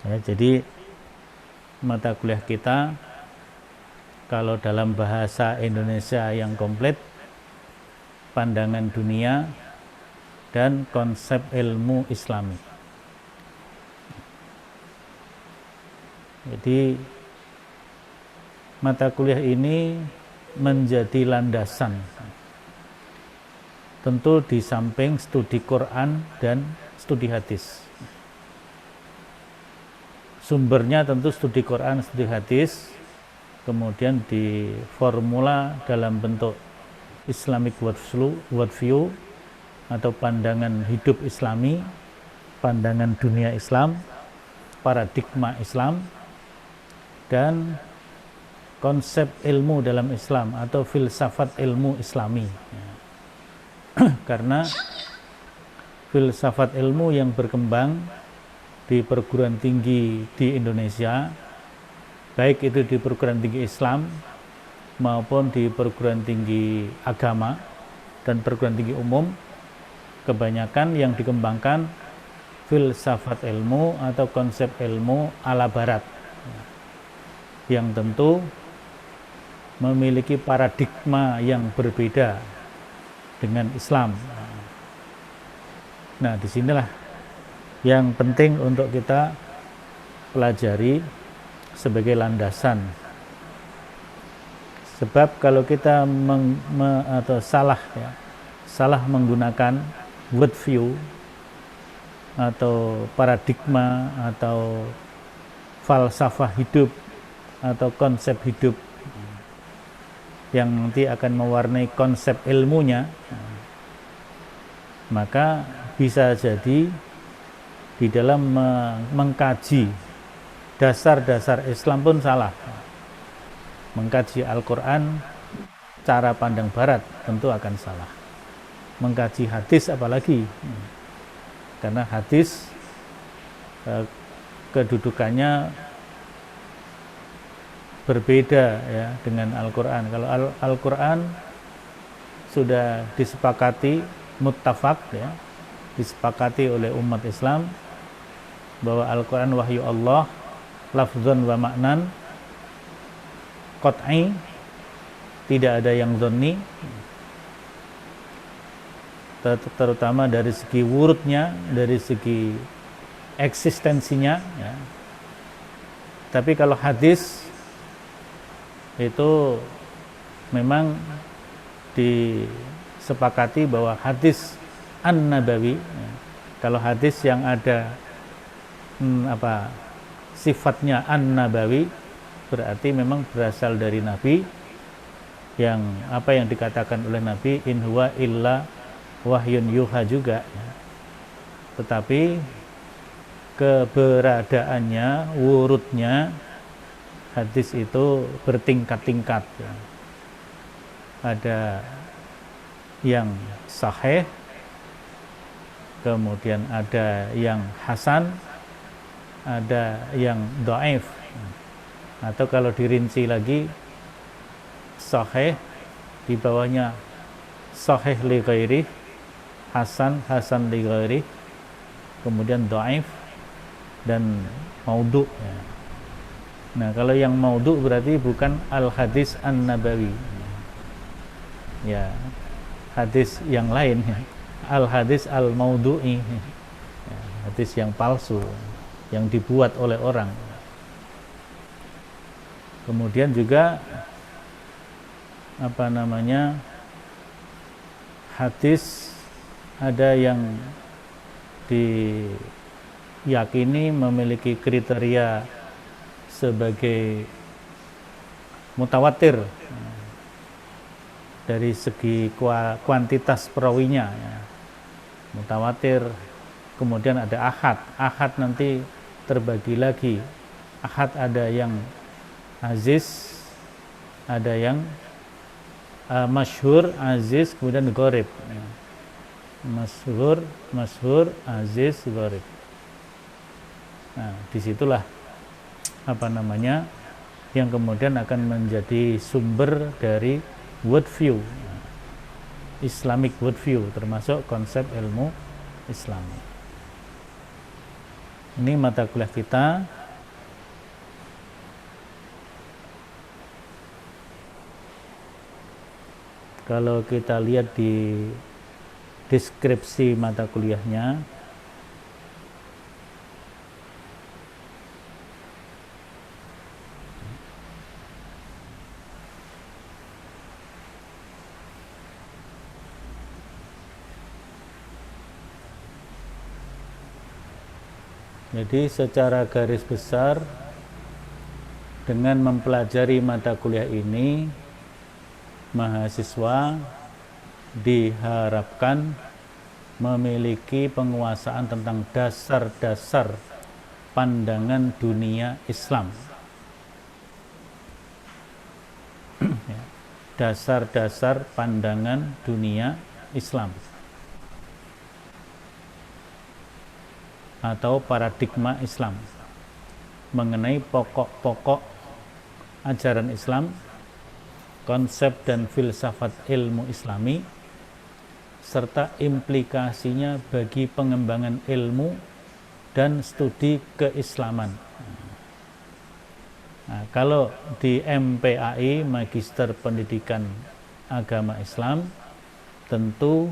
Ya, jadi mata kuliah kita kalau dalam bahasa Indonesia yang komplit, pandangan dunia dan konsep ilmu Islami. Jadi mata kuliah ini menjadi landasan, tentu di samping studi Quran dan studi hadis. Sumbernya tentu studi Quran, studi hadis, kemudian diformula dalam bentuk Islamic worldview atau pandangan hidup Islami, pandangan dunia Islam, paradigma Islam, dan konsep ilmu dalam Islam atau filsafat ilmu Islami. Karena filsafat ilmu yang berkembang di perguruan tinggi di Indonesia, baik itu di perguruan tinggi Islam maupun di perguruan tinggi agama dan perguruan tinggi umum, kebanyakan yang dikembangkan filsafat ilmu atau konsep ilmu ala barat, yang tentu memiliki paradigma yang berbeda dengan Islam. Nah, disinilah yang penting untuk kita pelajari sebagai landasan. Sebab kalau kita salah menggunakan worldview atau paradigma atau falsafah hidup atau konsep hidup yang nanti akan mewarnai konsep ilmunya, maka bisa jadi di dalam mengkaji dasar-dasar Islam pun salah. Mengkaji Al-Quran cara pandang barat tentu akan salah. Mengkaji hadis apalagi, karena hadis kedudukannya berbeda ya dengan Al-Quran. Kalau Al-Quran sudah disepakati muttafaq ya, disepakati oleh umat Islam bahwa Al-Quran wahyu Allah lafzan wa maknan qat'i, tidak ada yang dzanni, terutama dari segi wurudnya, dari segi eksistensinya ya. Tapi kalau hadis itu memang disepakati bahwa hadis an-nabawi ya, kalau hadis yang ada sifatnya an-nabawi berarti memang berasal dari Nabi, yang apa yang dikatakan oleh Nabi in huwa illa wahyun yuha juga ya. Tetapi keberadaannya, wurudnya hadis itu bertingkat-tingkat ya. Ada yang sahih, kemudian ada yang hasan, ada yang dhaif, atau kalau dirinci lagi sahih, di bawahnya sahih li ghairi, hasan li ghairi, kemudian dhaif dan maudhu ya. Nah, kalau yang maudhu berarti bukan al-hadis an-nabawi ya, hadis yang lain ya. Al-hadis al-maudhu'i ya, hadis yang palsu yang dibuat oleh orang. Kemudian juga hadis ada yang diyakini memiliki kriteria sebagai mutawatir dari segi kuantitas perawinya ya. Mutawatir. Kemudian ada ahad nanti terbagi lagi. Ahad ada yang aziz, ada yang masyhur, aziz, kemudian gharib ya. Masyhur, aziz, gharib. Nah, disitulah yang kemudian akan menjadi sumber dari worldview, Islamic worldview, termasuk konsep ilmu Islam. Ini mata kuliah kita. Kalau kita lihat di deskripsi mata kuliahnya, jadi secara garis besar dengan mempelajari mata kuliah ini, mahasiswa diharapkan memiliki penguasaan tentang dasar-dasar pandangan dunia Islam. Dasar-dasar pandangan dunia Islam atau paradigma Islam mengenai pokok-pokok ajaran Islam, konsep dan filsafat ilmu Islami, serta implikasinya bagi pengembangan ilmu dan studi keislaman. Nah, kalau di MPAI, Magister Pendidikan Agama Islam, tentu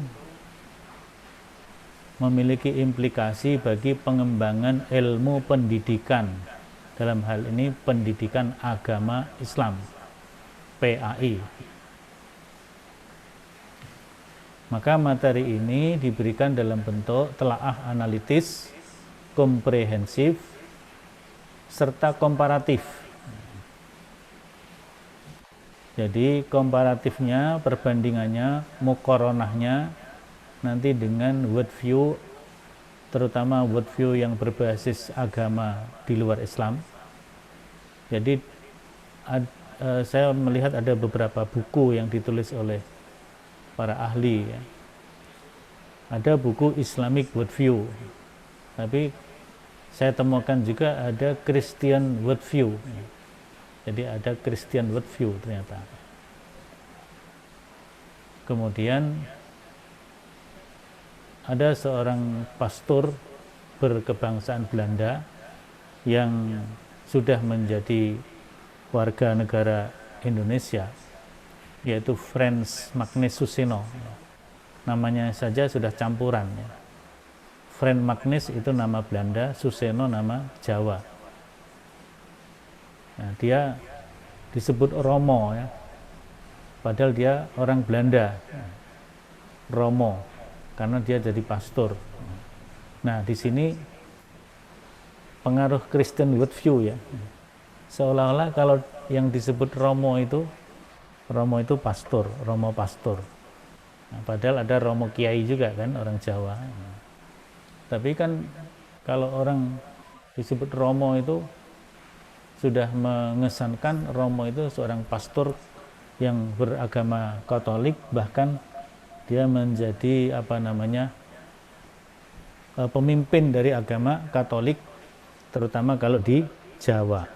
memiliki implikasi bagi pengembangan ilmu pendidikan, dalam hal ini pendidikan agama Islam, PAI. Maka materi ini diberikan dalam bentuk telaah analitis, komprehensif, serta komparatif. Jadi komparatifnya, perbandingannya, muqaronahnya nanti dengan worldview, terutama worldview yang berbasis agama di luar Islam. Jadi saya melihat ada beberapa buku yang ditulis oleh para ahli, ya. Ada buku Islamic Worldview, tapi saya temukan juga ada Christian Worldview. Jadi ada Christian Worldview ternyata. Kemudian ada seorang pastor berkebangsaan Belanda yang sudah menjadi warga negara Indonesia, yaitu Frans Magnus Suseno. Namanya saja sudah campuran, ya. Frans Magnus itu nama Belanda, Suseno nama Jawa. Nah, dia disebut Romo, ya. Padahal dia orang Belanda. Romo karena dia jadi pastor. Nah, di sini pengaruh Christian worldview, ya. Seolah-olah kalau yang disebut Romo itu pastor, Romo pastor. Nah, padahal ada Romo Kiai juga kan, orang Jawa. Tapi kan kalau orang disebut Romo itu sudah mengesankan Romo itu seorang pastor yang beragama Katolik, bahkan dia menjadi pemimpin dari agama Katolik, terutama kalau di Jawa.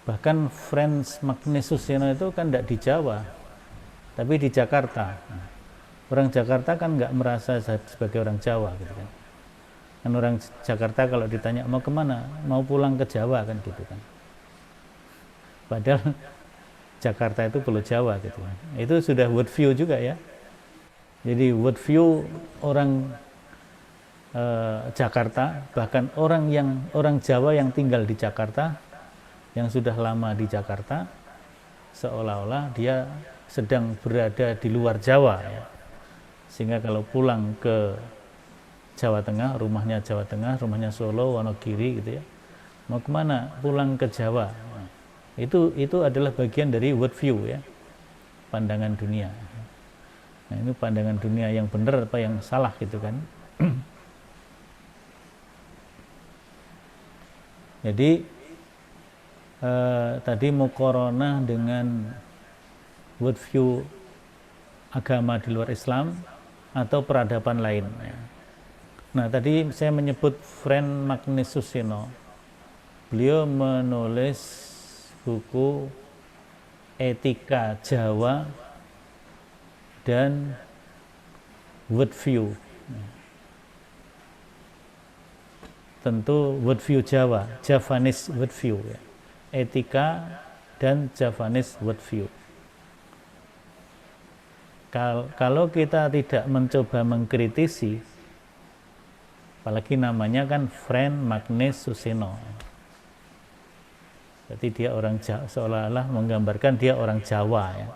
Bahkan Frans Magnus Suseno itu kan tidak di Jawa, tapi di Jakarta. Orang Jakarta kan nggak merasa sebagai orang Jawa, gitu kan. Kan orang Jakarta kalau ditanya mau kemana, mau pulang ke Jawa kan, gitu kan. Padahal Jakarta itu Pulau Jawa, gitu kan. Itu sudah worldview juga, ya. Jadi worldview orang Jakarta, bahkan orang Jawa yang tinggal di Jakarta, yang sudah lama di Jakarta, seolah-olah dia sedang berada di luar Jawa, ya. Sehingga kalau pulang ke Jawa Tengah, rumahnya Jawa Tengah, rumahnya Solo, Wonogiri, gitu ya, mau kemana? Pulang ke Jawa. Nah, itu adalah bagian dari worldview, ya, pandangan dunia. Nah, ini pandangan dunia yang benar apa yang salah, gitu kan. Jadi tadi muqaronah dengan worldview agama di luar Islam atau peradaban lain, ya. Nah, tadi saya menyebut Frans Magnus Suseno. Beliau menulis buku Etika Jawa dan Worldview. tentu worldview Jawa, Javanese worldview ya. Etika dan Javanese worldview. Kalau kita tidak mencoba mengkritisi, apalagi namanya kan Frank Magnus Suseno, jadi dia orang Jawa, seolah-olah menggambarkan dia orang Jawa ya.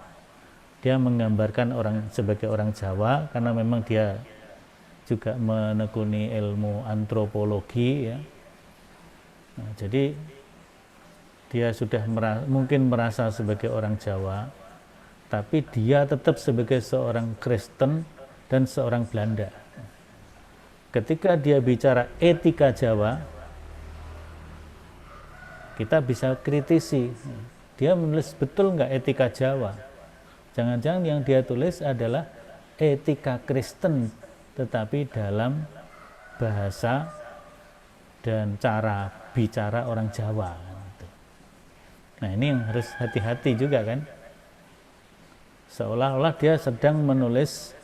Dia menggambarkan orang sebagai orang Jawa karena memang dia juga menekuni ilmu antropologi ya. Nah, jadi dia sudah mungkin merasa sebagai orang Jawa, tapi dia tetap sebagai seorang Kristen dan seorang Belanda. Ketika dia bicara etika Jawa, kita bisa kritisi, dia menulis betul nggak etika Jawa? Jangan-jangan yang dia tulis adalah etika Kristen, tetapi dalam bahasa dan cara bicara orang Jawa. Nah, ini yang harus hati-hati juga kan. Seolah-olah dia sedang menulis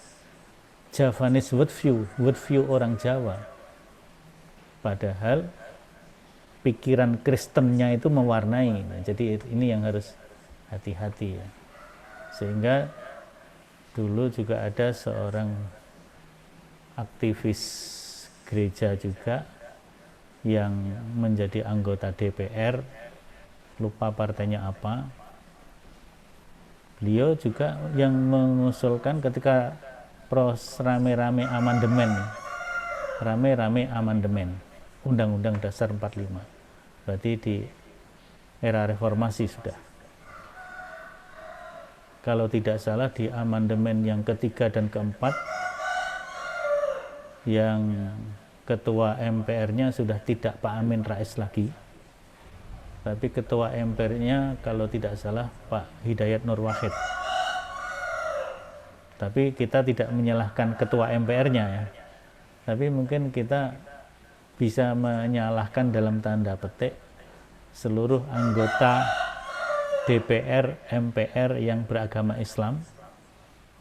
Javanese worldview orang Jawa. Padahal pikiran Kristennya itu mewarnai. Nah, jadi ini yang harus hati-hati ya. Sehingga dulu juga ada seorang aktivis gereja juga yang menjadi anggota DPR, lupa partainya apa. Beliau juga yang mengusulkan ketika rame-rame amandemen Undang-Undang Dasar 45, berarti di era reformasi sudah. Kalau tidak salah di amandemen yang ketiga dan keempat, yang ketua MPR-nya sudah tidak Pak Amin Rais lagi, tapi ketua MPR-nya kalau tidak salah Pak Hidayat Nur Wahid. Tapi kita tidak menyalahkan ketua MPR-nya ya, tapi mungkin kita bisa menyalahkan dalam tanda petik seluruh anggota DPR, MPR yang beragama Islam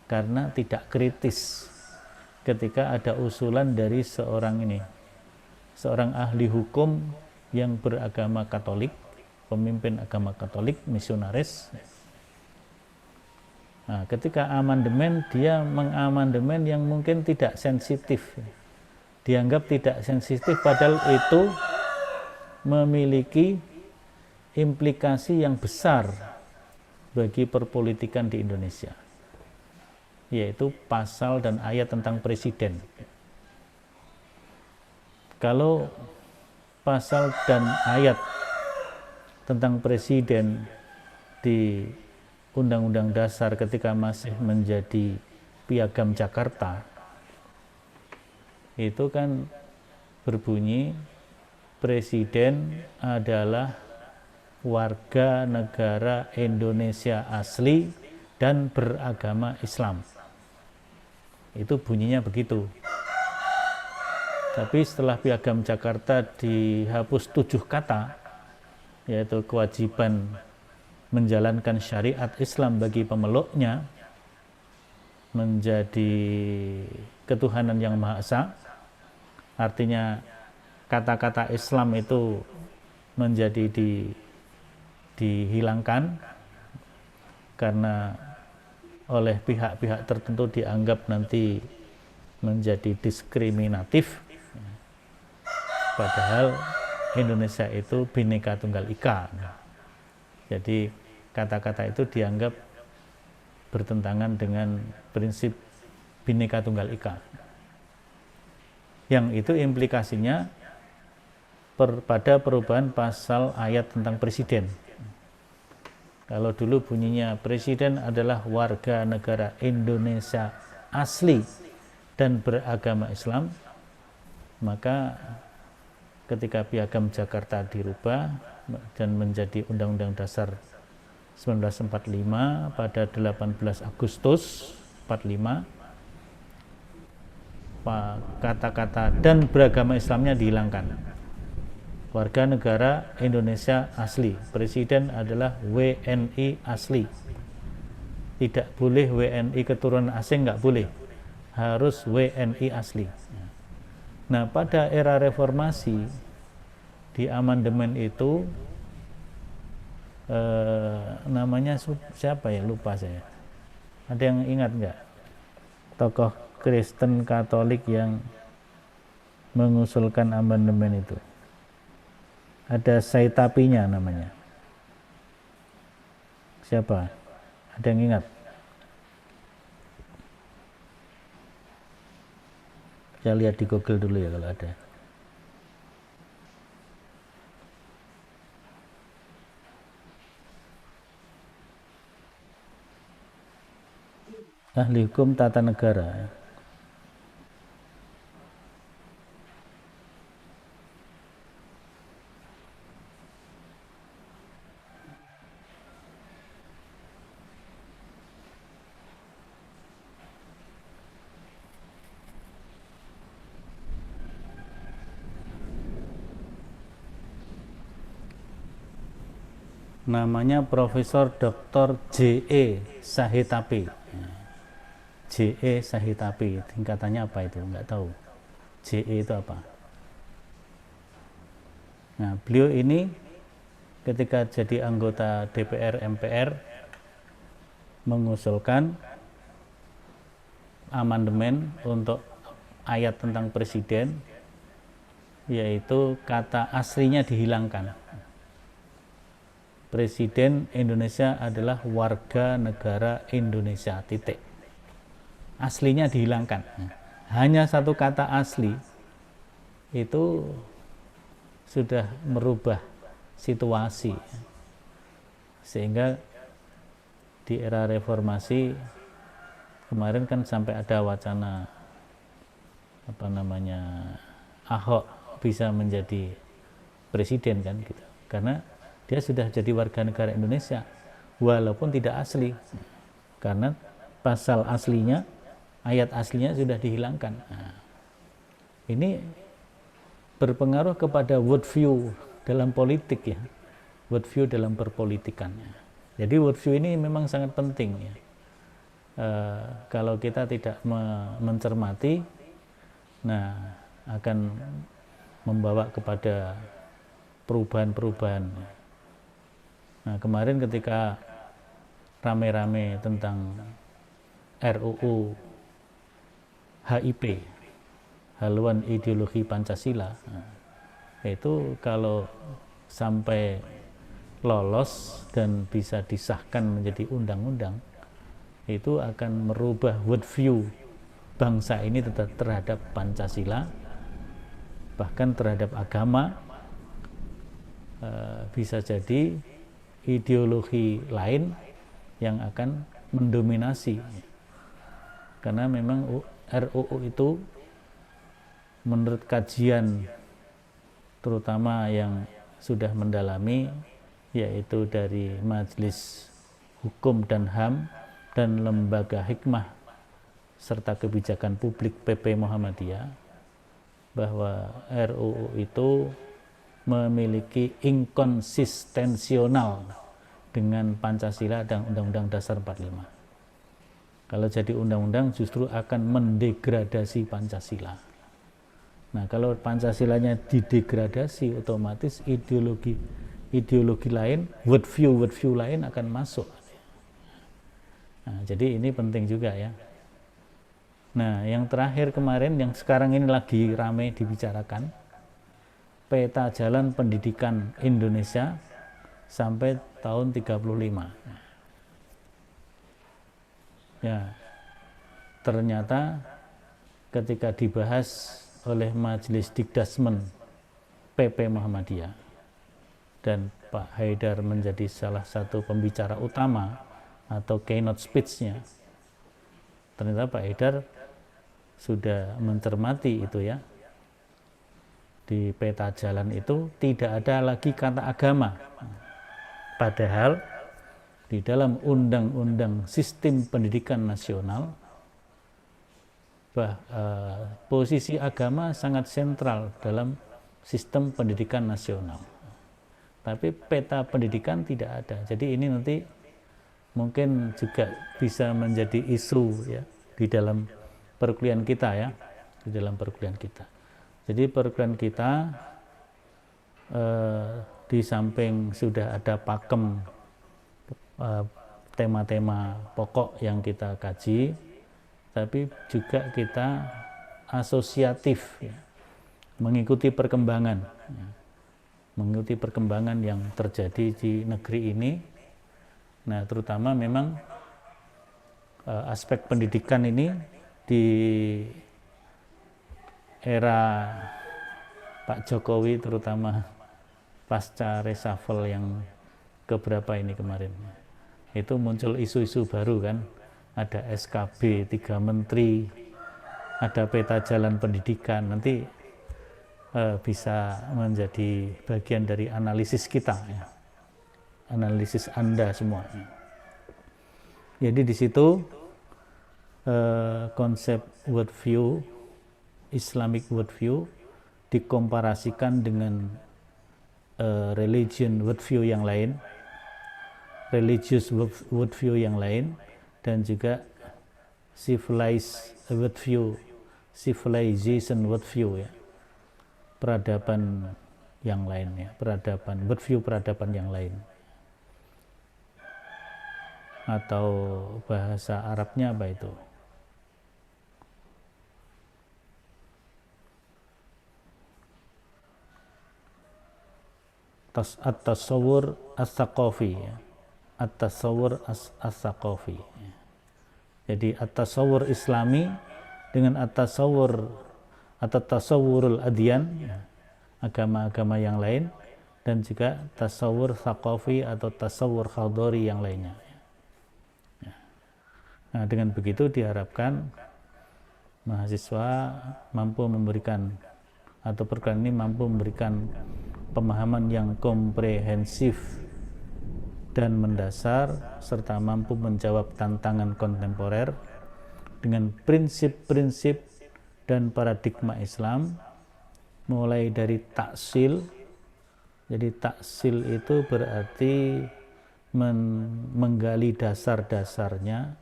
karena tidak kritis ketika ada usulan dari seorang ahli hukum yang beragama Katolik, pemimpin agama Katolik, misionaris. Nah, ketika amandemen, dia mengamandemen yang mungkin tidak sensitif, dianggap tidak sensitif, padahal itu memiliki implikasi yang besar bagi perpolitikan di Indonesia, yaitu pasal dan ayat tentang presiden. Kalau pasal dan ayat tentang presiden di Undang-Undang Dasar ketika masih menjadi Piagam Jakarta, itu kan berbunyi presiden adalah warga negara Indonesia asli dan beragama Islam. Itu bunyinya begitu. Tapi setelah Piagam Jakarta dihapus 7 kata, yaitu kewajiban menjalankan syariat Islam bagi pemeluknya, menjadi ketuhanan yang Maha Esa. Artinya kata-kata Islam itu menjadi dihilangkan karena oleh pihak-pihak tertentu dianggap nanti menjadi diskriminatif, padahal Indonesia itu Bhinneka Tunggal Ika. Jadi kata-kata itu dianggap bertentangan dengan prinsip Bhinneka Tunggal Ika, yang itu implikasinya pada perubahan pasal ayat tentang presiden. Kalau dulu bunyinya presiden adalah warga negara Indonesia asli dan beragama Islam, maka ketika Piagam Jakarta dirubah dan menjadi Undang-Undang Dasar 1945 pada 18 Agustus 45, kata-kata dan beragama Islamnya dihilangkan. Warga negara Indonesia asli, presiden adalah WNI asli. Tidak boleh WNI keturunan asing, nggak boleh, harus WNI asli. Nah, pada era reformasi di amandemen itu namanya siapa ya, lupa saya. Ada yang ingat nggak tokoh Kristen Katolik yang mengusulkan amandemen itu? Ada Saitapinya namanya. Siapa? Ada yang ingat? Saya lihat di Google dulu ya kalau ada. Ahli hukum tata negara. Namanya Profesor Dr. J.E. Sahitapi. J.E. Sahitapi, tingkatannya apa itu? Enggak tahu. J.E. itu apa? Nah, beliau ini ketika jadi anggota DPR MPR mengusulkan amandemen untuk ayat tentang presiden, yaitu kata aslinya dihilangkan. Presiden Indonesia adalah warga negara Indonesia, titik. Aslinya dihilangkan. Hanya satu kata asli itu sudah merubah situasi, sehingga di era reformasi kemarin kan sampai ada wacana Ahok bisa menjadi presiden kan gitu, karena dia sudah jadi warga negara Indonesia walaupun tidak asli, karena pasal aslinya, ayat aslinya sudah dihilangkan. Nah, ini berpengaruh kepada worldview dalam politik ya, worldview dalam perpolitikan. Jadi worldview ini memang sangat penting ya. Kalau kita tidak mencermati, nah akan membawa kepada perubahan-perubahan. Nah, kemarin ketika rame-rame tentang RUU HIP, haluan ideologi Pancasila, itu kalau sampai lolos dan bisa disahkan menjadi undang-undang, itu akan merubah worldview bangsa ini terhadap Pancasila, bahkan terhadap agama. Bisa jadi ideologi lain yang akan mendominasi, karena memang RUU itu menurut kajian terutama yang sudah mendalami, yaitu dari Majelis Hukum dan HAM dan Lembaga Hikmah serta Kebijakan Publik PP Muhammadiyah, bahwa RUU itu memiliki inkonsistensional dengan Pancasila dan Undang-Undang Dasar 45. Kalau jadi undang-undang justru akan mendegradasi Pancasila. Nah, kalau Pancasilanya didegradasi, otomatis ideologi lain, worldview lain akan masuk. Nah, jadi ini penting juga ya. Nah, yang terakhir kemarin, yang sekarang ini lagi ramai dibicarakan, peta jalan pendidikan Indonesia sampai tahun 35. Ya, ternyata ketika dibahas oleh Majelis Dikdasmen PP Muhammadiyah dan Pak Haidar menjadi salah satu pembicara utama atau keynote speech-nya, ternyata Pak Haidar sudah mencermati itu ya. Di peta jalan itu tidak ada lagi kata agama, padahal di dalam Undang-Undang Sistem Pendidikan Nasional posisi agama sangat sentral dalam sistem pendidikan nasional, tapi peta pendidikan tidak ada. Jadi ini nanti mungkin juga bisa menjadi isu ya di dalam perkuliahan kita ya, di dalam perkuliahan kita. Jadi perguruan kita di samping sudah ada pakem tema-tema pokok yang kita kaji, tapi juga kita asosiatif, ya, mengikuti perkembangan, ya, mengikuti perkembangan yang terjadi di negeri ini. Nah, terutama memang aspek pendidikan ini di era Pak Jokowi, terutama pasca reshuffle yang keberapa ini kemarin, itu muncul isu-isu baru kan, ada SKB 3 menteri, ada peta jalan pendidikan. Nanti bisa menjadi bagian dari analisis kita, ya, analisis Anda semua. Jadi di situ konsep worldview, Islamic worldview, dikomparasikan dengan religion worldview yang lain, religious worldview yang lain, dan juga civilized worldview, civilization worldview, ya, peradaban yang lain, ya, peradaban worldview, peradaban yang lain, atau bahasa Arabnya apa itu, at-tasawwur as-saqafi, ya. At-tasawwur as-saqafi. Jadi at-tasawwur Islami dengan at-tasawwur atau tasawwurul adyan, ya, agama-agama yang lain, dan juga tasawwur saqafi atau tasawwur hadari yang lainnya. Nah, dengan begitu diharapkan mahasiswa mampu memberikan, atau perguruan ini mampu memberikan pemahaman yang komprehensif dan mendasar, serta mampu menjawab tantangan kontemporer dengan prinsip-prinsip dan paradigma Islam, mulai dari taksil. Jadi taksil itu berarti menggali dasar-dasarnya,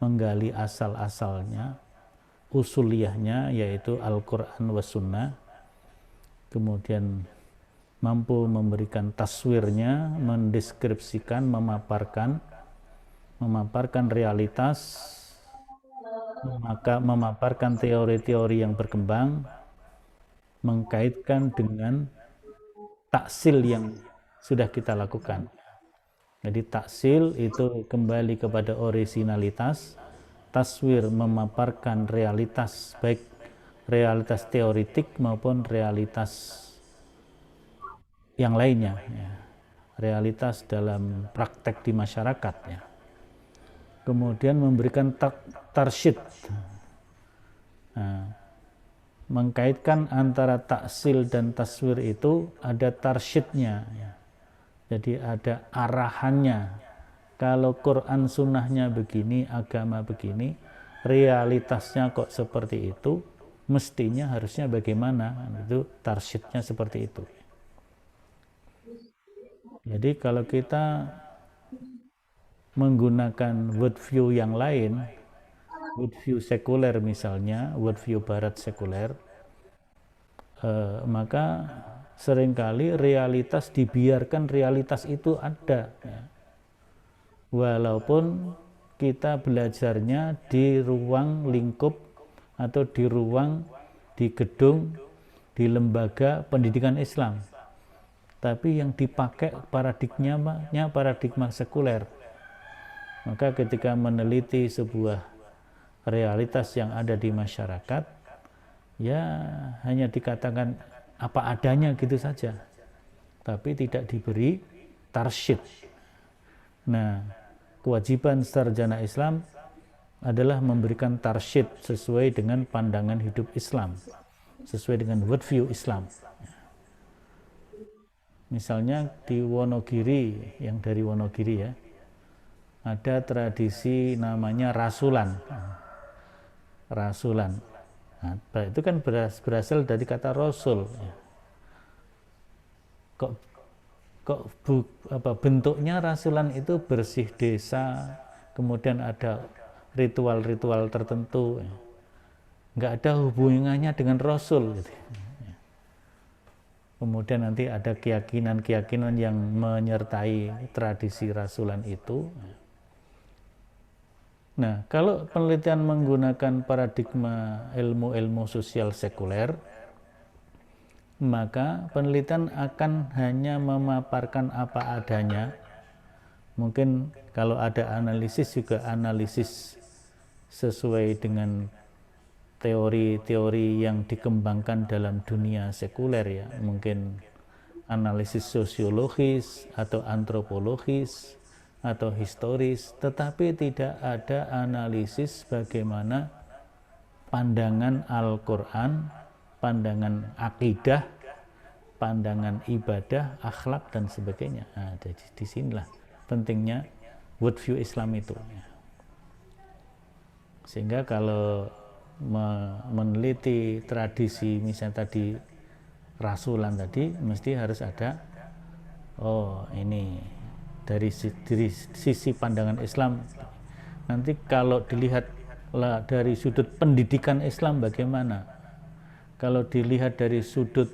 menggali asal-asalnya, usuliyahnya, yaitu Al-Quran wa Sunnah. Kemudian mampu memberikan taswirnya, mendeskripsikan, memaparkan realitas, maka memaparkan teori-teori yang berkembang, mengkaitkan dengan taksil yang sudah kita lakukan. Jadi taksil itu kembali kepada orisinalitas, taswir memaparkan realitas, baik realitas teoritik maupun realitas yang lainnya, ya, realitas dalam praktek di masyarakat, ya. Kemudian memberikan tarsyid, nah, mengkaitkan antara taksil dan taswir itu ada tarsyidnya, ya. Jadi ada arahannya. Kalau Quran sunnahnya begini, agama begini, realitasnya kok seperti itu, mestinya harusnya bagaimana, itu tarsyidnya seperti itu. Jadi kalau kita menggunakan worldview yang lain, worldview sekuler misalnya, worldview barat sekuler, maka seringkali realitas dibiarkan realitas itu ada, ya. Walaupun kita belajarnya di ruang lingkup atau di gedung, di lembaga pendidikan Islam, tapi yang dipakai paradigmanya paradigma sekuler. Maka ketika meneliti sebuah realitas yang ada di masyarakat, ya hanya dikatakan apa adanya gitu saja, tapi tidak diberi tarsyid. Nah, kewajiban sarjana Islam adalah memberikan tarsyid sesuai dengan pandangan hidup Islam, sesuai dengan worldview Islam. Misalnya di Wonogiri, yang dari Wonogiri, ya, ada tradisi namanya rasulan. Rasulan. Nah, itu kan berasal dari kata rasul, ya. Bentuknya rasulan itu bersih desa, kemudian ada ritual-ritual tertentu, ya. Nggak ada hubungannya dengan rasul, gitu. kemudian nanti ada keyakinan-keyakinan yang menyertai tradisi rasulan itu. Nah, kalau penelitian menggunakan paradigma ilmu-ilmu sosial sekuler, maka penelitian akan hanya memaparkan apa adanya. Mungkin kalau ada analisis juga analisis sesuai dengan teori-teori yang dikembangkan dalam dunia sekuler ya, mungkin analisis sosiologis atau antropologis atau historis, tetapi tidak ada analisis bagaimana pandangan Al-Quran, pandangan akidah, pandangan ibadah, akhlak dan sebagainya. Nah, di sinilah pentingnya worldview Islam itu. Sehingga kalau meneliti tradisi misalnya tadi rasulan tadi, mesti harus ada ini dari sisi pandangan Islam. Nanti kalau dilihat dari sudut pendidikan Islam bagaimana, kalau dilihat dari sudut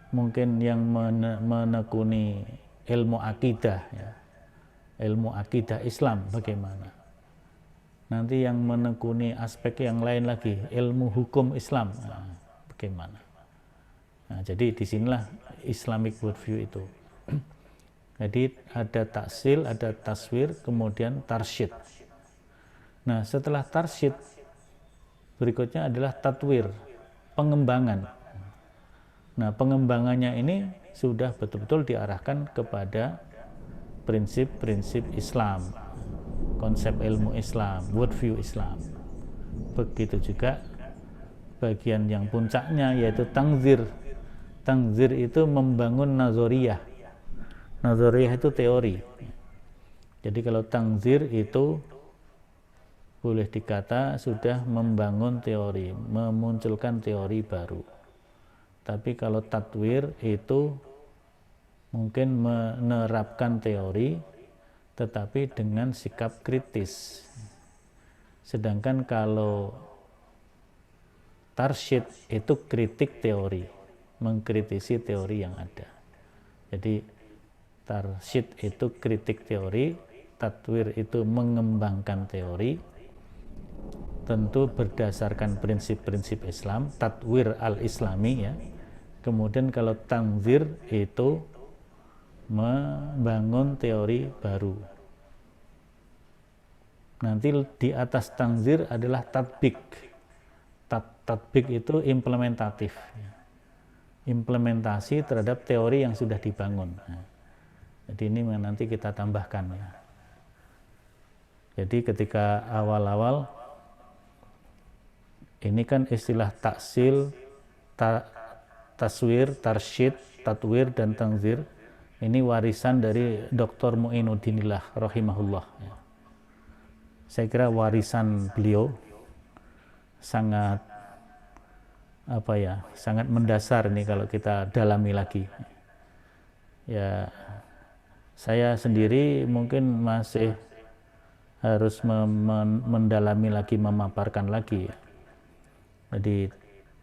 mungkin yang menekuni ilmu akidah ya, ilmu akidah Islam bagaimana, nanti yang menekuni aspek yang lain lagi ilmu hukum Islam bagaimana. Nah, jadi disinilah Islamic worldview itu. Jadi ada taksil, ada taswir, kemudian tarsyid. Nah, setelah tarsyid berikutnya adalah tatwir, pengembangan. Nah, pengembangannya ini sudah betul-betul diarahkan kepada prinsip-prinsip Islam, konsep ilmu Islam, worldview Islam. Begitu juga bagian yang puncaknya yaitu tangzir. Tangzir itu membangun nazariyah. Nazariyah itu teori. Jadi kalau tangzir itu boleh dikata sudah membangun teori, memunculkan teori baru. Tapi kalau tatwir itu mungkin menerapkan teori tetapi dengan sikap kritis. Sedangkan kalau tarsyid itu kritik teori, mengkritisi teori yang ada. Jadi tarsyid itu kritik teori, tatwir itu mengembangkan teori, tentu berdasarkan prinsip-prinsip Islam, tatwir al-islami ya. Kemudian kalau tangzir itu membangun teori baru. Nanti di atas tangzir adalah tatbik. Tatbik itu implementatif. Implementasi terhadap teori yang sudah dibangun. Jadi ini nanti kita tambahkan ya. Jadi ketika awal-awal ini kan istilah taksil, taswir, tarsyid, tatwir dan tangzir. Ini warisan dari Dr. Mu'inuddinillah rahimahullah. Saya kira warisan beliau sangat sangat mendasar ini kalau kita dalami lagi. Ya, saya sendiri mungkin masih harus mendalami lagi, memaparkan lagi. Jadi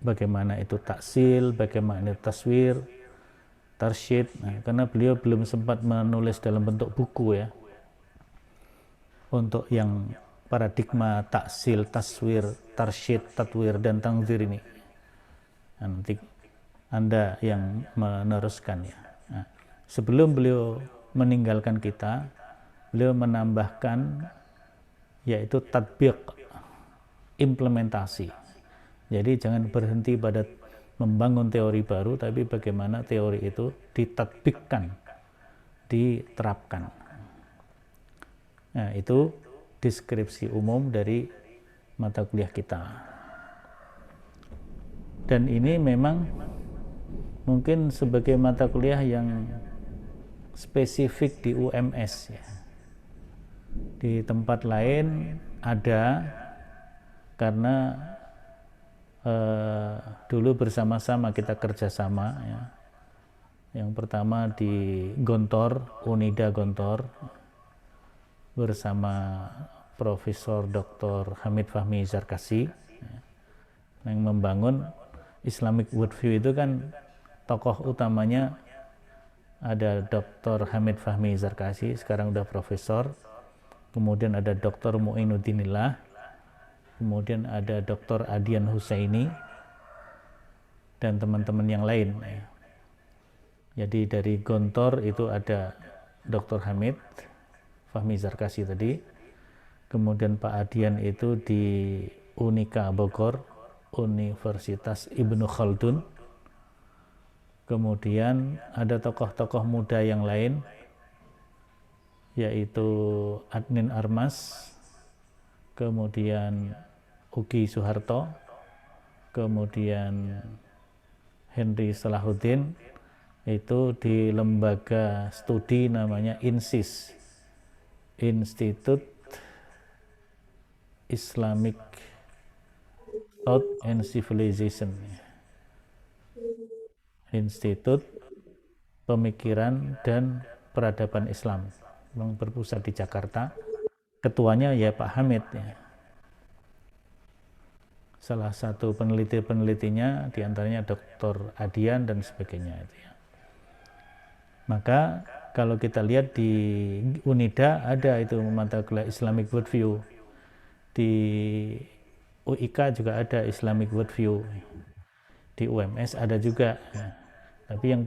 bagaimana itu taksil, bagaimana itu taswir, tarsyid. Nah, karena beliau belum sempat menulis dalam bentuk buku ya. Untuk yang paradigma taksil, taswir, tarsyid, tatwir dan tangzir ini. Nanti Anda yang meneruskan ya. Nah, sebelum beliau meninggalkan kita, beliau menambahkan yaitu tatbiq, implementasi. Jadi jangan berhenti pada membangun teori baru, tapi bagaimana teori itu ditatbikkan, diterapkan. Nah, itu deskripsi umum dari mata kuliah kita. Dan ini memang mungkin sebagai mata kuliah yang spesifik di UMS ya. Di tempat lain ada, karena dulu bersama-sama kita kerjasama ya. Yang pertama di Gontor, Unida Gontor, bersama Profesor Dr. Hamid Fahmi Zarkasi ya, yang membangun Islamic worldview itu kan tokoh utamanya ada Dr. Hamid Fahmi Zarkasi, sekarang udah profesor. Kemudian ada Dr. Muinuddinillah, kemudian ada Dr. Adian Husaini, dan teman-teman yang lain. Jadi dari Gontor itu ada Dr. Hamid Fahmi Zarkasi tadi, kemudian Pak Adian itu di Unika Bogor, Universitas Ibnu Khaldun. Kemudian ada tokoh-tokoh muda yang lain, yaitu Adnin Armas, kemudian Ugi Soeharto, kemudian Henry Salahuddin, itu di lembaga studi namanya INSIS, Institute Islamic Thought and Civilization, Institut Pemikiran dan Peradaban Islam, yang berpusat di Jakarta. Ketuanya ya Pak Hamid ya. Salah satu penelitinya diantaranya Dr. Adian dan sebagainya itu ya. Maka kalau kita lihat di UNIDA ada itu mata kuliah Islamic Worldview, di UIK juga ada Islamic Worldview, di UMS ada juga ya. Tapi yang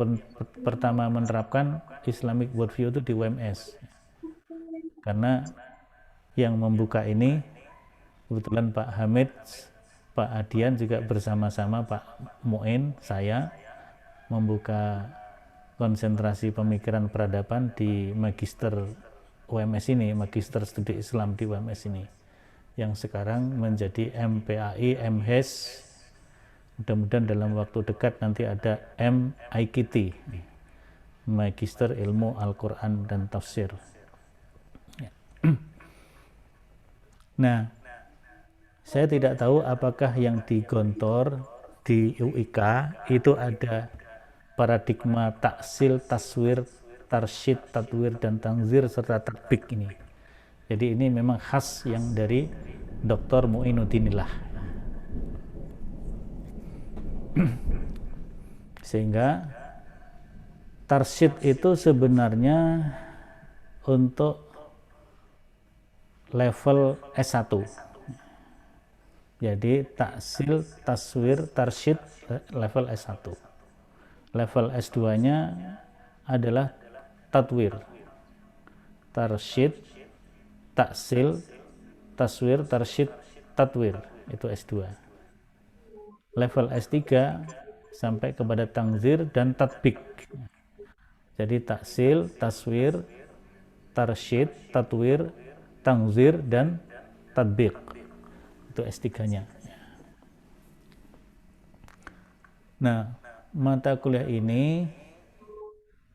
pertama menerapkan Islamic Worldview itu di UMS, karena yang membuka ini kebetulan Pak Hamid, Pak Adian juga bersama-sama Pak Muin, saya membuka konsentrasi pemikiran peradaban di Magister UMS ini, Magister Studi Islam di UMS ini, yang sekarang menjadi MPAI MHES. Mudah-mudahan dalam waktu dekat nanti ada MIKT, Magister Ilmu Al-Quran dan Tafsir. Nah, saya tidak tahu apakah yang di Gontor, di UIK, itu ada paradigma taksil, taswir, tarsyid, tatwir, dan tangzir, serta tatbik ini. Jadi ini memang khas yang dari Dr. Muinuddinillah. Sehingga tarsyid itu sebenarnya untuk level S1. Jadi taksil, taswir, tarsyid level S1. Level S2-nya adalah tatwir, tarsyid, taksil, taswir, tarsyid, tatwir, itu S2. Level S3 sampai kepada tangzir dan tatbik. Jadi taksil, taswir, tarsyid, tatwir, tangzir, dan tatbik, itu S3-nya. Nah, mata kuliah ini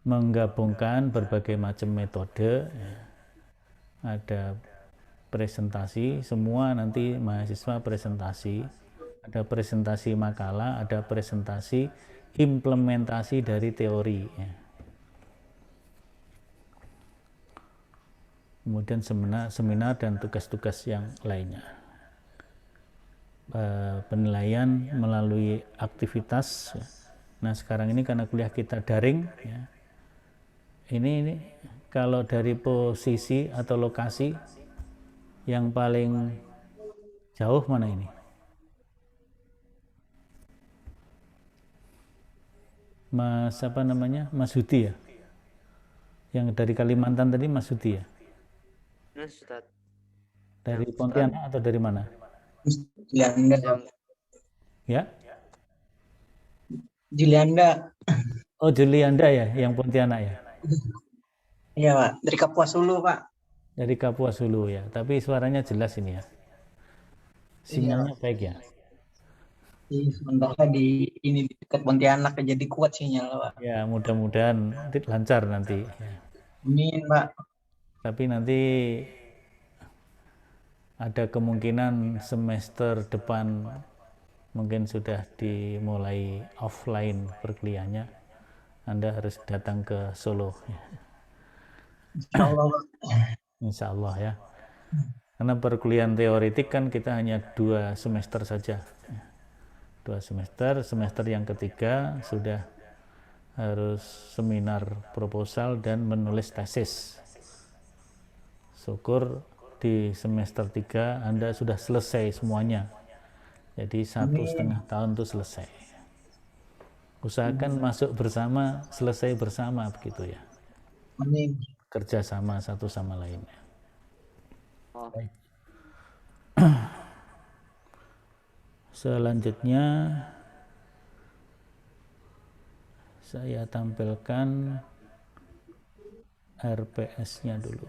menggabungkan berbagai macam metode. Ada presentasi, semua nanti mahasiswa presentasi, ada presentasi makalah, ada presentasi implementasi dari teori ya. Kemudian seminar dan tugas-tugas yang lainnya. Penilaian melalui aktivitas ya. Nah sekarang ini karena kuliah kita daring ya, ini kalau dari posisi atau lokasi yang paling jauh mana ini? Mas apa namanya? Mas Hudi ya? Yang dari Kalimantan tadi Mas Hudi ya? Ustaz. Dari Pontianak atau dari mana? Julianda. Ya? Julianda. Oh Julianda ya, yang Pontianak ya? Iya Pak, dari Kapuas Hulu Pak. Dari Kapuas Hulu ya, tapi suaranya jelas ini ya? Sinyalnya Iya, baik ya? sementara di dekat Pontianak jadi kuat sinyal Pak. Ya mudah-mudahan lancar nanti ya. Amin Pak. Tapi nanti ada kemungkinan semester depan mungkin sudah dimulai offline perkuliahannya, Anda harus datang ke Solo ya. Insya Allah ya, karena perkuliahan teoretik kan kita hanya 2 semester saja, 2 semester. Semester yang ketiga sudah harus seminar proposal dan menulis tesis. Syukur di semester 3 Anda sudah selesai semuanya. Jadi 1,5 tahun itu selesai. Usahakan masuk bersama, selesai bersama begitu ya. Amin. Kerjasama satu sama lainnya. Oh, Selanjutnya saya tampilkan RPS-nya dulu.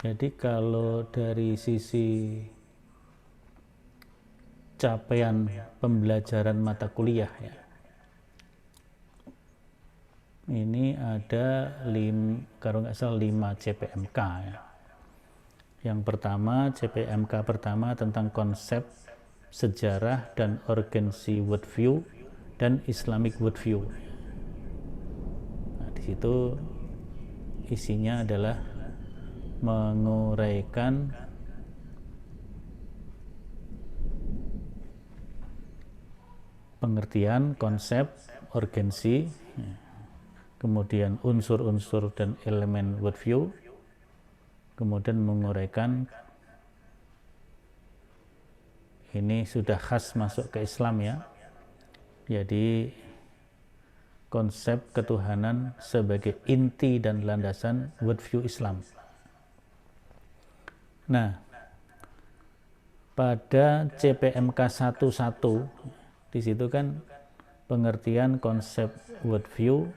Jadi kalau dari sisi capaian pembelajaran mata kuliah ya, ini ada kalau nggak salah 5 CPMK ya. Yang pertama, CPMK pertama tentang konsep sejarah dan urgensi worldview dan Islamic worldview. Nah, di situ isinya adalah menguraikan pengertian konsep urgensi, kemudian unsur-unsur dan elemen worldview, kemudian menguraikan ini sudah khas masuk ke Islam ya, jadi konsep ketuhanan sebagai inti dan landasan worldview Islam. Nah, pada CPMK 11 di situ kan pengertian konsep worldview,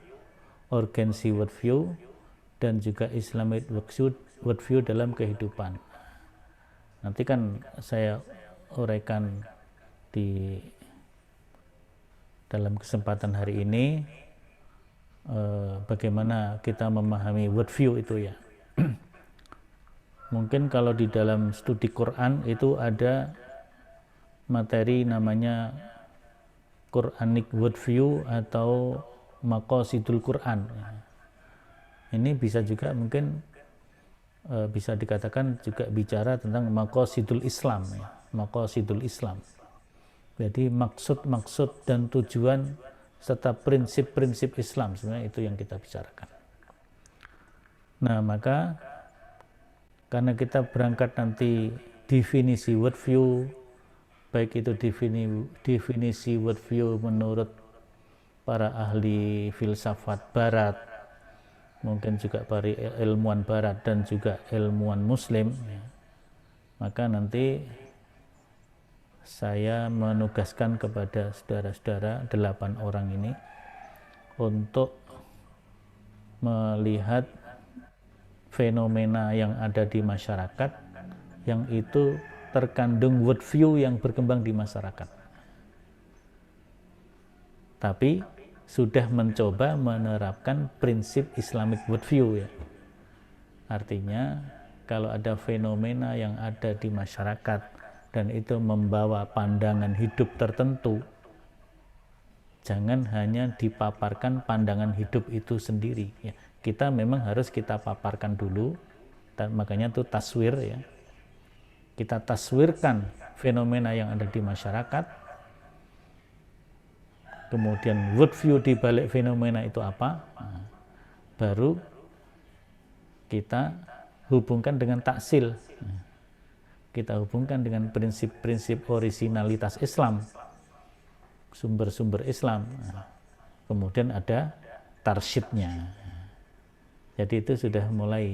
urgensi worldview, dan juga Islamic worldview dalam kehidupan. Nanti kan saya uraikan di dalam kesempatan hari ini bagaimana kita memahami worldview itu ya. Mungkin kalau di dalam studi Quran itu ada materi namanya Quranic worldview atau maqasidul Quran. Ini bisa juga mungkin bisa dikatakan juga bicara tentang maqasidul Islam ya. Maqasidul Islam. Jadi maksud-maksud dan tujuan serta prinsip-prinsip Islam, sebenarnya itu yang kita bicarakan. Nah, maka karena kita berangkat nanti definisi worldview, baik itu definisi worldview menurut para ahli filsafat barat, mungkin juga para ilmuwan barat dan juga ilmuwan muslim ya. Maka nanti saya menugaskan kepada saudara-saudara 8 orang ini untuk melihat fenomena yang ada di masyarakat yang itu terkandung worldview yang berkembang di masyarakat, tapi sudah mencoba menerapkan prinsip Islamic worldview ya. Artinya kalau ada fenomena yang ada di masyarakat dan itu membawa pandangan hidup tertentu, jangan hanya dipaparkan pandangan hidup itu sendiri ya. Kita memang harus kita paparkan dulu, dan makanya itu taswir ya. Kita taswirkan fenomena yang ada di masyarakat, kemudian worldview di balik fenomena itu apa, nah, baru kita hubungkan dengan taksil, nah, kita hubungkan dengan prinsip-prinsip orisinalitas Islam, sumber-sumber Islam, nah, kemudian ada tarsyidnya. Jadi itu sudah mulai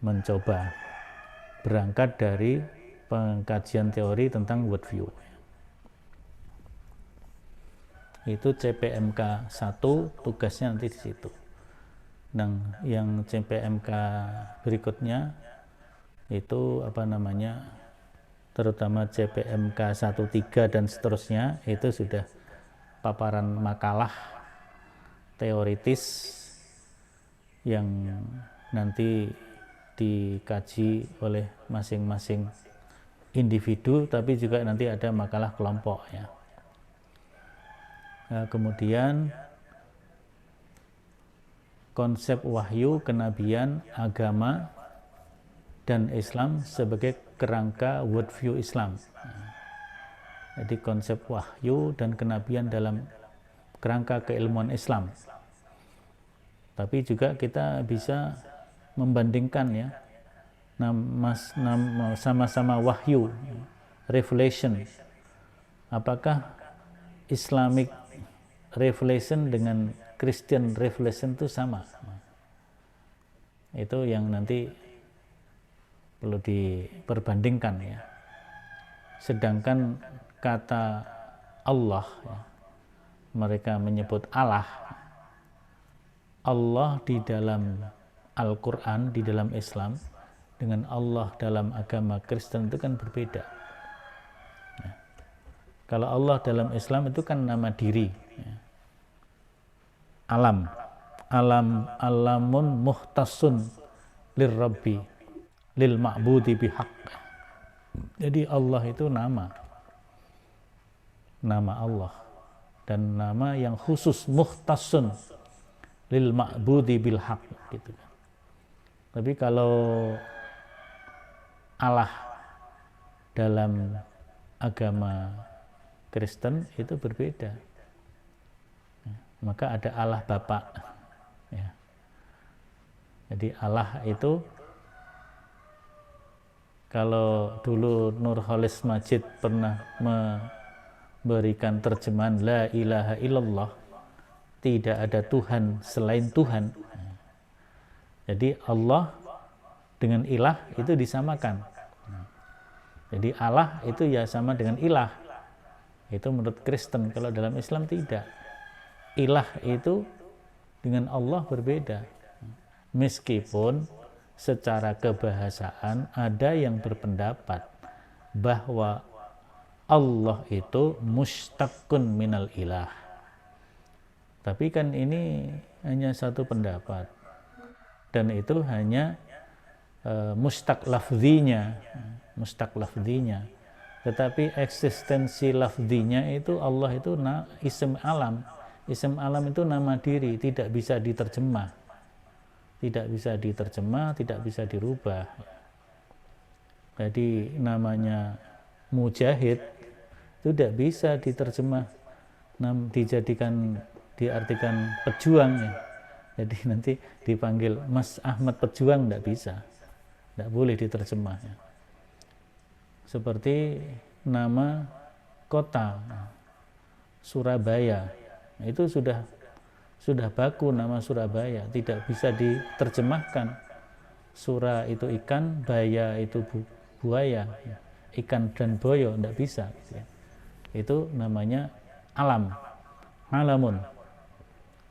mencoba berangkat dari pengkajian teori tentang worldview. Itu CPMK 1, tugasnya nanti di situ. Dan yang CPMK berikutnya itu terutama CPMK 1-3 dan seterusnya, itu sudah paparan makalah teoritis yang nanti dikaji oleh masing-masing individu, tapi juga nanti ada makalah kelompok ya. Nah, kemudian konsep wahyu, kenabian, agama, dan Islam sebagai kerangka worldview Islam. Jadi konsep wahyu dan kenabian dalam kerangka keilmuan Islam. Tapi juga kita bisa membandingkan ya, sama-sama wahyu, revelation. Apakah Islamic revelation dengan Christian revelation itu sama? Itu yang nanti perlu diperbandingkan ya. Sedangkan kata Allah ya, mereka menyebut Allah di dalam Al-Quran, di dalam Islam, dengan Allah dalam agama Kristen itu kan berbeda. Nah, kalau Allah dalam Islam itu kan nama diri ya. Alamun muhtasun lirrabbi lil ma'budi bihaq. Jadi Allah itu nama Allah, dan nama yang khusus, muhtasun lil ma'budi bil haq gitu. Tapi kalau Allah dalam agama Kristen itu berbeda. Maka ada Allah Bapa ya. Jadi Allah itu, kalau dulu Nurholis Majid pernah memberikan terjemahan la ilaha illallah, tidak ada Tuhan selain Tuhan. Jadi Allah dengan ilah itu disamakan. Jadi Allah itu ya sama dengan ilah. Itu menurut Kristen. Kalau dalam Islam tidak. Ilah itu dengan Allah berbeda. Meskipun secara kebahasaan ada yang berpendapat bahwa Allah itu mustaqun minal ilah. Tapi kan ini hanya satu pendapat, dan itu hanya mustaq lafzinya. Tetapi eksistensi lafzinya itu Allah itu ism alam. Ism alam itu nama diri, tidak bisa diterjemah. Tidak bisa dirubah. Jadi namanya mujahid itu tidak bisa diterjemah, diartikan pejuang ya. Jadi nanti dipanggil Mas Ahmad Pejuang, tidak bisa, tidak boleh diterjemah ya. Seperti nama kota Surabaya, itu sudah baku nama Surabaya, tidak bisa diterjemahkan. Sura itu ikan, baya itu buaya, ikan dan boyo, tidak bisa gitu ya. Itu namanya alam, alamun,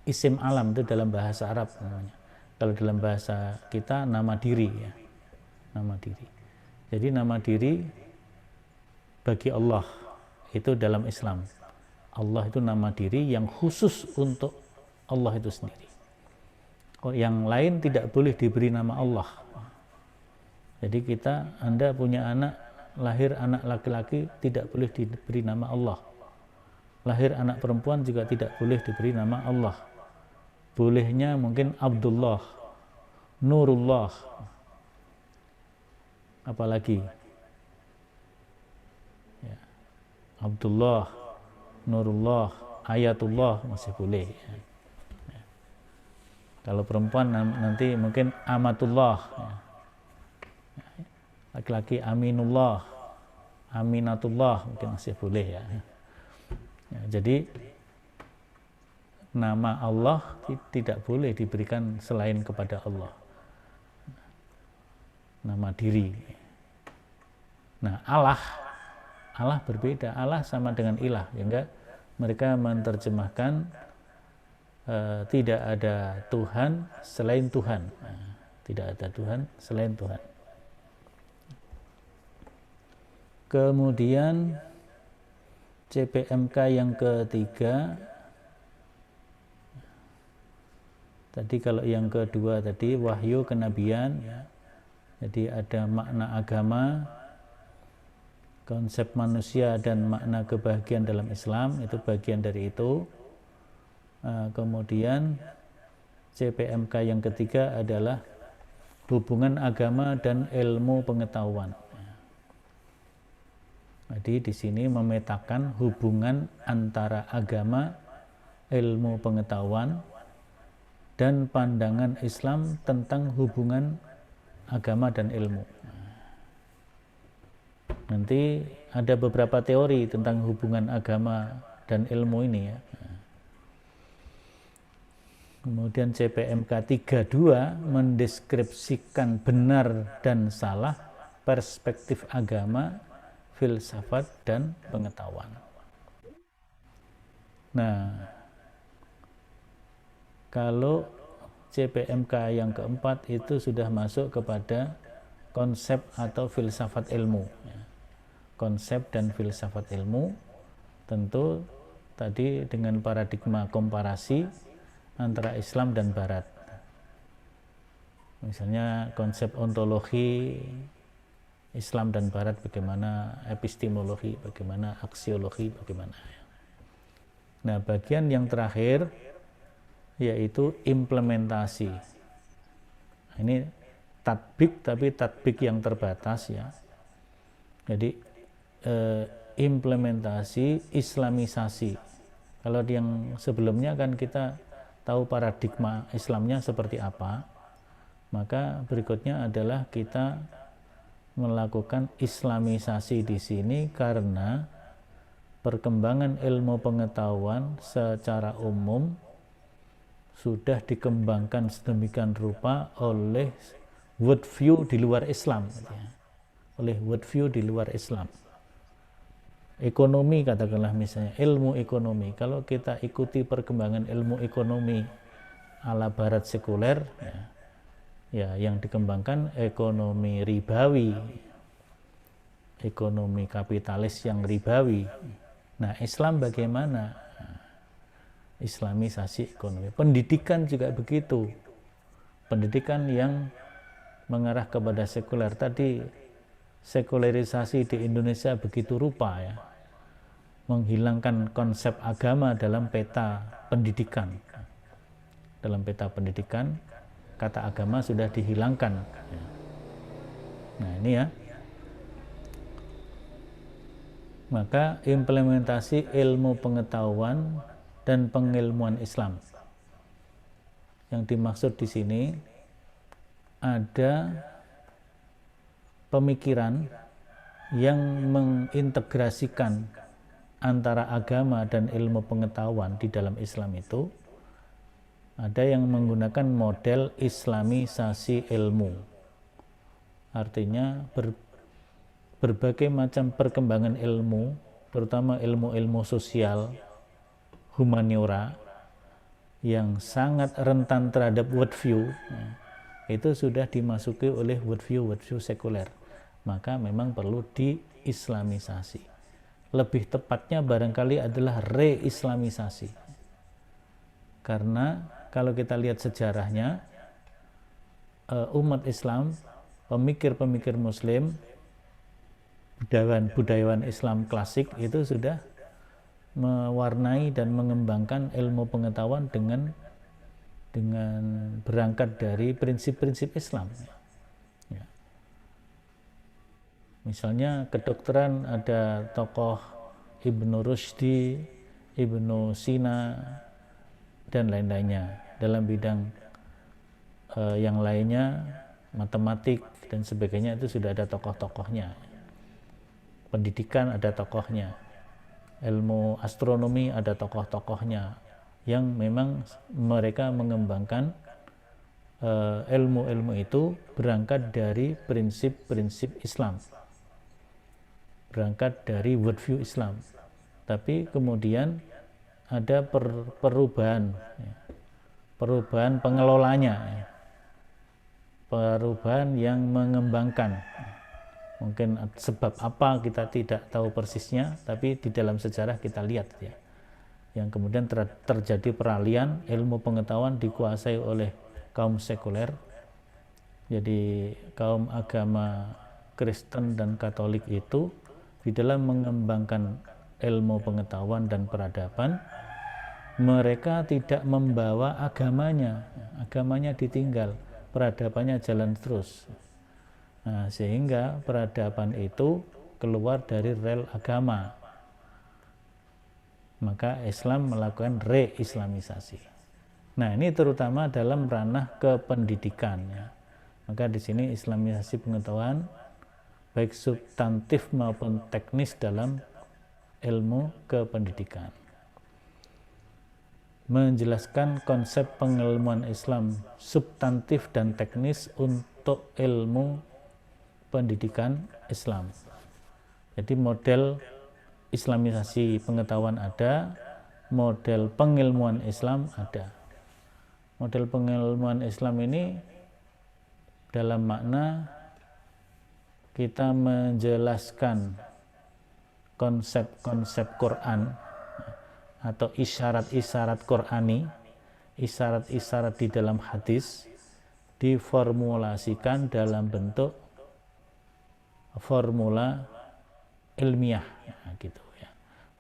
isim alam itu dalam bahasa Arab namanya. Kalau dalam bahasa kita nama diri ya, nama diri. Jadi nama diri bagi Allah itu dalam Islam, Allah itu nama diri yang khusus untuk Allah itu sendiri. Yang lain tidak boleh diberi nama Allah. Jadi Anda punya anak, lahir anak laki-laki, tidak boleh diberi nama Allah. Lahir anak perempuan juga tidak boleh diberi nama Allah. Bolehnya mungkin Abdullah, Nurullah, apalagi ya, Abdullah, Nurullah, Ayatullah masih boleh ya. Kalau perempuan nanti mungkin Amatullah ya. Laki-laki Aminullah, Aminatullah mungkin masih boleh ya. Jadi nama Allah tidak boleh diberikan selain kepada Allah, nama diri. Nah Allah berbeda. Allah sama dengan ilah ya enggak. Mereka menerjemahkan tidak ada Tuhan selain Tuhan. Tidak ada Tuhan selain Tuhan. Kemudian CPMK yang ketiga, tadi kalau yang kedua tadi wahyu kenabian ya. Jadi ada makna agama, konsep manusia dan makna kebahagiaan dalam Islam, itu bagian dari itu. Kemudian CPMK yang ketiga adalah hubungan agama dan ilmu pengetahuan. Jadi di sini memetakan hubungan antara agama, ilmu pengetahuan, dan pandangan Islam tentang hubungan agama dan ilmu. Nanti ada beberapa teori tentang hubungan agama dan ilmu ini ya. Kemudian CPMK 32 mendeskripsikan benar dan salah perspektif agama, filsafat, dan pengetahuan. Nah, kalau CPMK yang keempat itu sudah masuk kepada konsep atau filsafat ilmu. Konsep dan filsafat ilmu tentu tadi dengan paradigma komparasi antara Islam dan Barat. Misalnya konsep ontologi Islam dan Barat, bagaimana epistemologi, bagaimana aksiologi, bagaimana. Nah, bagian yang terakhir yaitu implementasi. Ini tatbik, tapi tatbik yang terbatas ya. Jadi implementasi islamisasi. Kalau yang sebelumnya kan kita tahu paradigma Islamnya seperti apa, maka berikutnya adalah kita melakukan islamisasi di sini karena perkembangan ilmu pengetahuan secara umum sudah dikembangkan sedemikian rupa oleh worldview di luar Islam, oleh worldview di luar Islam. Ekonomi katakanlah misalnya, ilmu ekonomi, kalau kita ikuti perkembangan ilmu ekonomi ala Barat sekuler, ya yang dikembangkan ekonomi ribawi, ekonomi kapitalis yang ribawi. Nah, Islam bagaimana? Islamisasi ekonomi. Pendidikan juga begitu. Pendidikan yang mengarah kepada sekuler. Tadi sekularisasi di Indonesia begitu rupa ya. Menghilangkan konsep agama dalam peta pendidikan. Dalam peta pendidikan, kata agama sudah dihilangkan. Nah, ini ya. Maka implementasi ilmu pengetahuan dan pengilmuan Islam. Yang dimaksud di sini ada pemikiran yang mengintegrasikan antara agama dan ilmu pengetahuan di dalam Islam itu. Ada yang menggunakan model islamisasi ilmu. Artinya berbagai macam perkembangan ilmu, terutama ilmu-ilmu sosial, humaniora, yang sangat rentan terhadap worldview, itu sudah dimasuki oleh worldview sekuler. Maka memang perlu diislamisasi. Lebih tepatnya barangkali adalah reislamisasi. Karena kalau kita lihat sejarahnya, umat Islam, pemikir-pemikir Muslim, budayawan Islam klasik itu sudah mewarnai dan mengembangkan ilmu pengetahuan dengan berangkat dari prinsip-prinsip Islam. Ya. Misalnya kedokteran ada tokoh Ibnu Rushdi, Ibnu Sina, dan lain-lainnya. Dalam bidang yang lainnya, matematik dan sebagainya, itu sudah ada tokoh-tokohnya. Pendidikan ada tokohnya. Ilmu astronomi ada tokoh-tokohnya yang memang mereka mengembangkan ilmu-ilmu itu berangkat dari prinsip-prinsip Islam, berangkat dari worldview Islam. Tapi kemudian ada perubahan pengelolanya, perubahan yang mengembangkan. Mungkin sebab apa kita tidak tahu persisnya, tapi di dalam sejarah kita lihat ya, yang kemudian terjadi peralihan ilmu pengetahuan dikuasai oleh kaum sekuler. Jadi kaum agama Kristen dan Katolik itu di dalam mengembangkan ilmu pengetahuan dan peradaban mereka tidak membawa agamanya, agamanya ditinggal, peradabannya jalan terus. Nah, sehingga peradaban itu keluar dari rel agama. Maka Islam melakukan reislamisasi. Nah, ini terutama dalam ranah kependidikan ya. Maka di sini islamisasi pengetahuan baik substantif maupun teknis dalam ilmu kependidikan. Menjelaskan konsep pengilmuan Islam substantif dan teknis untuk ilmu pendidikan Islam. Jadi model islamisasi pengetahuan ada, model pengilmuan Islam ada. Model pengilmuan Islam ini dalam makna kita menjelaskan konsep-konsep Quran atau isyarat-isyarat Qurani, isyarat-isyarat di dalam hadis diformulasikan dalam bentuk formula ilmiah ya, gitu ya.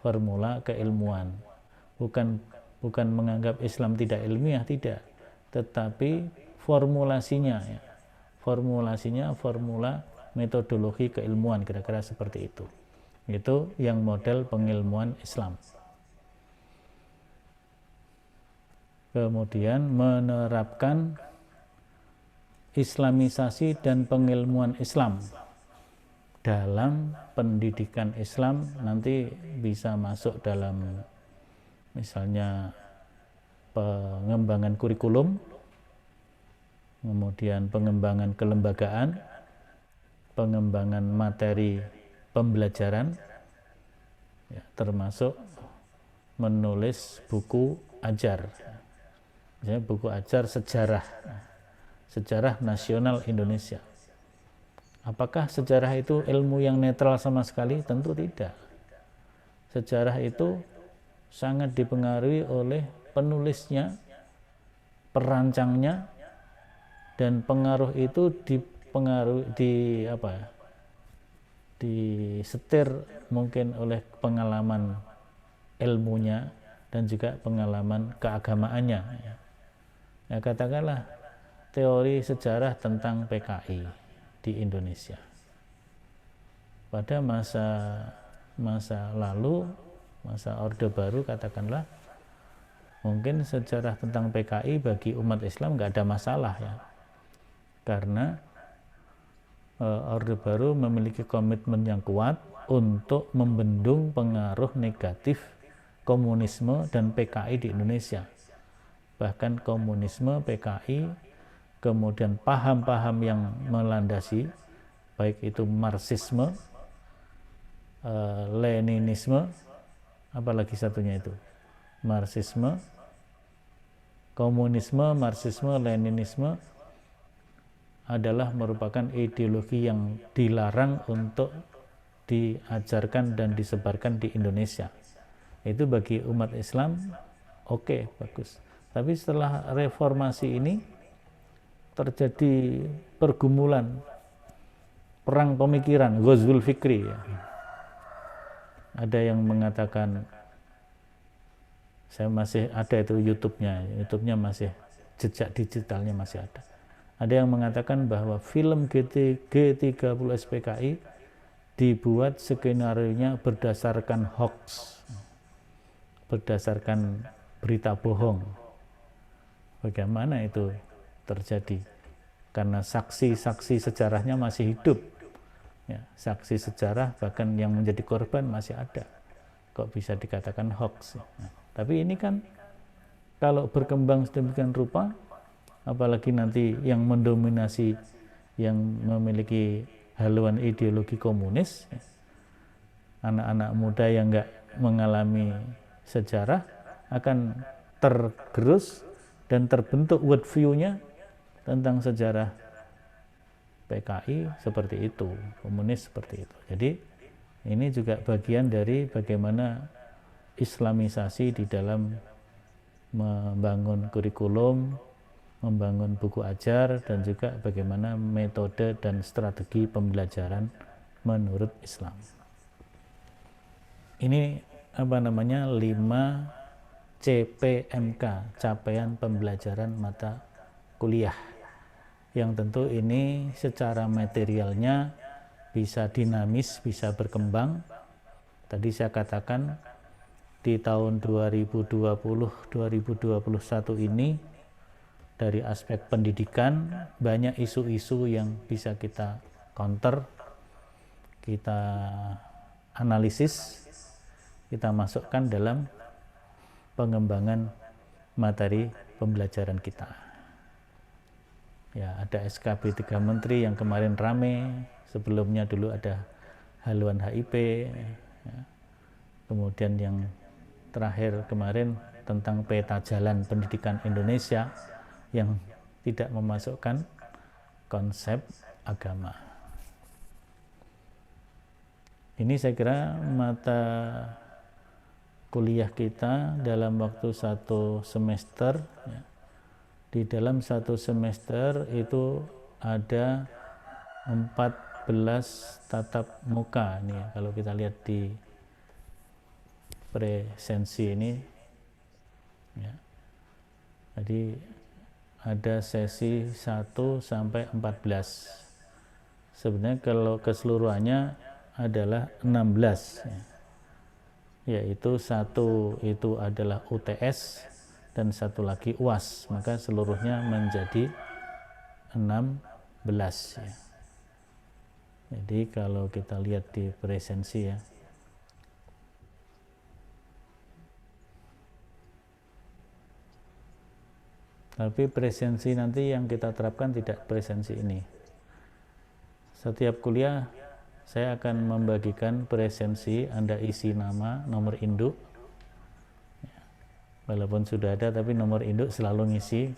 Formula keilmuan. Bukan menganggap Islam tidak ilmiah, tidak, tetapi formulasinya ya. Formulasinya formula metodologi keilmuan, kira-kira seperti itu. Itu yang model pengilmuan Islam. Kemudian menerapkan islamisasi dan pengilmuan Islam dalam pendidikan Islam, nanti bisa masuk dalam misalnya pengembangan kurikulum, kemudian pengembangan kelembagaan, pengembangan materi pembelajaran ya, termasuk menulis buku ajar. Misalnya buku ajar sejarah nasional Indonesia. Apakah sejarah itu ilmu yang netral sama sekali? Tentu tidak. Sejarah itu sangat dipengaruhi oleh penulisnya, perancangnya, dan pengaruh itu disetir mungkin oleh pengalaman ilmunya dan juga pengalaman keagamaannya. Ya, katakanlah teori sejarah tentang PKI di Indonesia. Pada masa lalu, masa Orde Baru, katakanlah mungkin sejarah tentang PKI bagi umat Islam nggak ada masalah ya, karena Orde Baru memiliki komitmen yang kuat untuk membendung pengaruh negatif komunisme dan PKI di Indonesia. Bahkan komunisme, PKI, kemudian paham-paham yang melandasi, baik itu Marxisme, Leninisme, apalagi satunya itu, Marxisme, komunisme, Marxisme, Leninisme, adalah merupakan ideologi yang dilarang untuk diajarkan dan disebarkan di Indonesia. Itu bagi umat Islam oke, bagus. Tapi setelah reformasi ini terjadi pergumulan, perang pemikiran, Ghazwul Fikri ya. Ada yang mengatakan, saya masih ada itu YouTube-nya masih, jejak digitalnya masih ada. Ada yang mengatakan bahwa film G30 SPKI dibuat skenario-nya berdasarkan hoax, berdasarkan berita bohong. Bagaimana itu terjadi? Karena saksi-saksi sejarahnya masih hidup ya, saksi sejarah bahkan yang menjadi korban masih ada, kok bisa dikatakan hoax? Nah, tapi ini kan kalau berkembang sedemikian rupa, apalagi nanti yang mendominasi yang memiliki haluan ideologi komunis, anak-anak muda yang enggak mengalami sejarah akan tergerus dan terbentuk worldview-nya tentang sejarah PKI seperti itu, komunis seperti itu. Jadi ini juga bagian dari bagaimana islamisasi di dalam membangun kurikulum, membangun buku ajar, dan juga bagaimana metode dan strategi pembelajaran menurut Islam. Ini 5 CPMK, capaian pembelajaran mata kuliah, yang tentu ini secara materialnya bisa dinamis, bisa berkembang. Tadi saya katakan di tahun 2020-2021 ini dari aspek pendidikan banyak isu-isu yang bisa kita counter, kita analisis, kita masukkan dalam pengembangan materi pembelajaran kita. Ya, ada SKB 3 Menteri yang kemarin rame, sebelumnya dulu ada haluan HIP, ya. Kemudian yang terakhir kemarin tentang peta jalan pendidikan Indonesia yang tidak memasukkan konsep agama. Ini saya kira mata kuliah kita dalam waktu 1 semester, ya. Di dalam 1 semester itu ada 14 tatap muka nih ya, kalau kita lihat di presensi ini ya. Jadi ada sesi 1 sampai 14. Sebenarnya kalau keseluruhannya adalah 16 ya. Yaitu satu itu adalah UTS dan satu lagi UAS, maka seluruhnya menjadi 16 ya. Jadi kalau kita lihat di presensi ya, tapi presensi nanti yang kita terapkan tidak presensi ini. Setiap kuliah saya akan membagikan presensi, Anda isi nama, nomor induk. Walaupun sudah ada, tapi nomor induk selalu ngisi,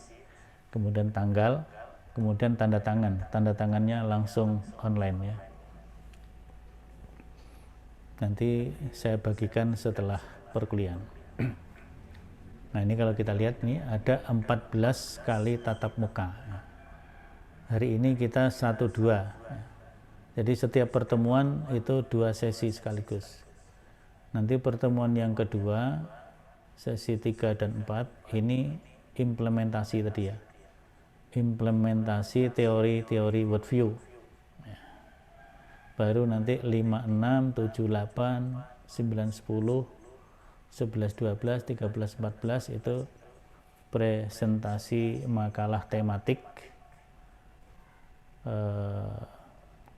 kemudian tanggal, kemudian tanda tangan. Tanda tangannya langsung online ya. Nanti saya bagikan setelah perkuliahan. Nah ini kalau kita lihat nih ada 14 kali tatap muka. Hari ini kita 1-2. Jadi setiap pertemuan itu 2 sesi sekaligus. Nanti pertemuan yang kedua, sesi 3 dan 4, ini implementasi tadi ya. Implementasi teori-teori worldview. Baru nanti 5, 6, 7, 8, 9, 10, 11, 12, 13, 14 itu presentasi makalah tematik,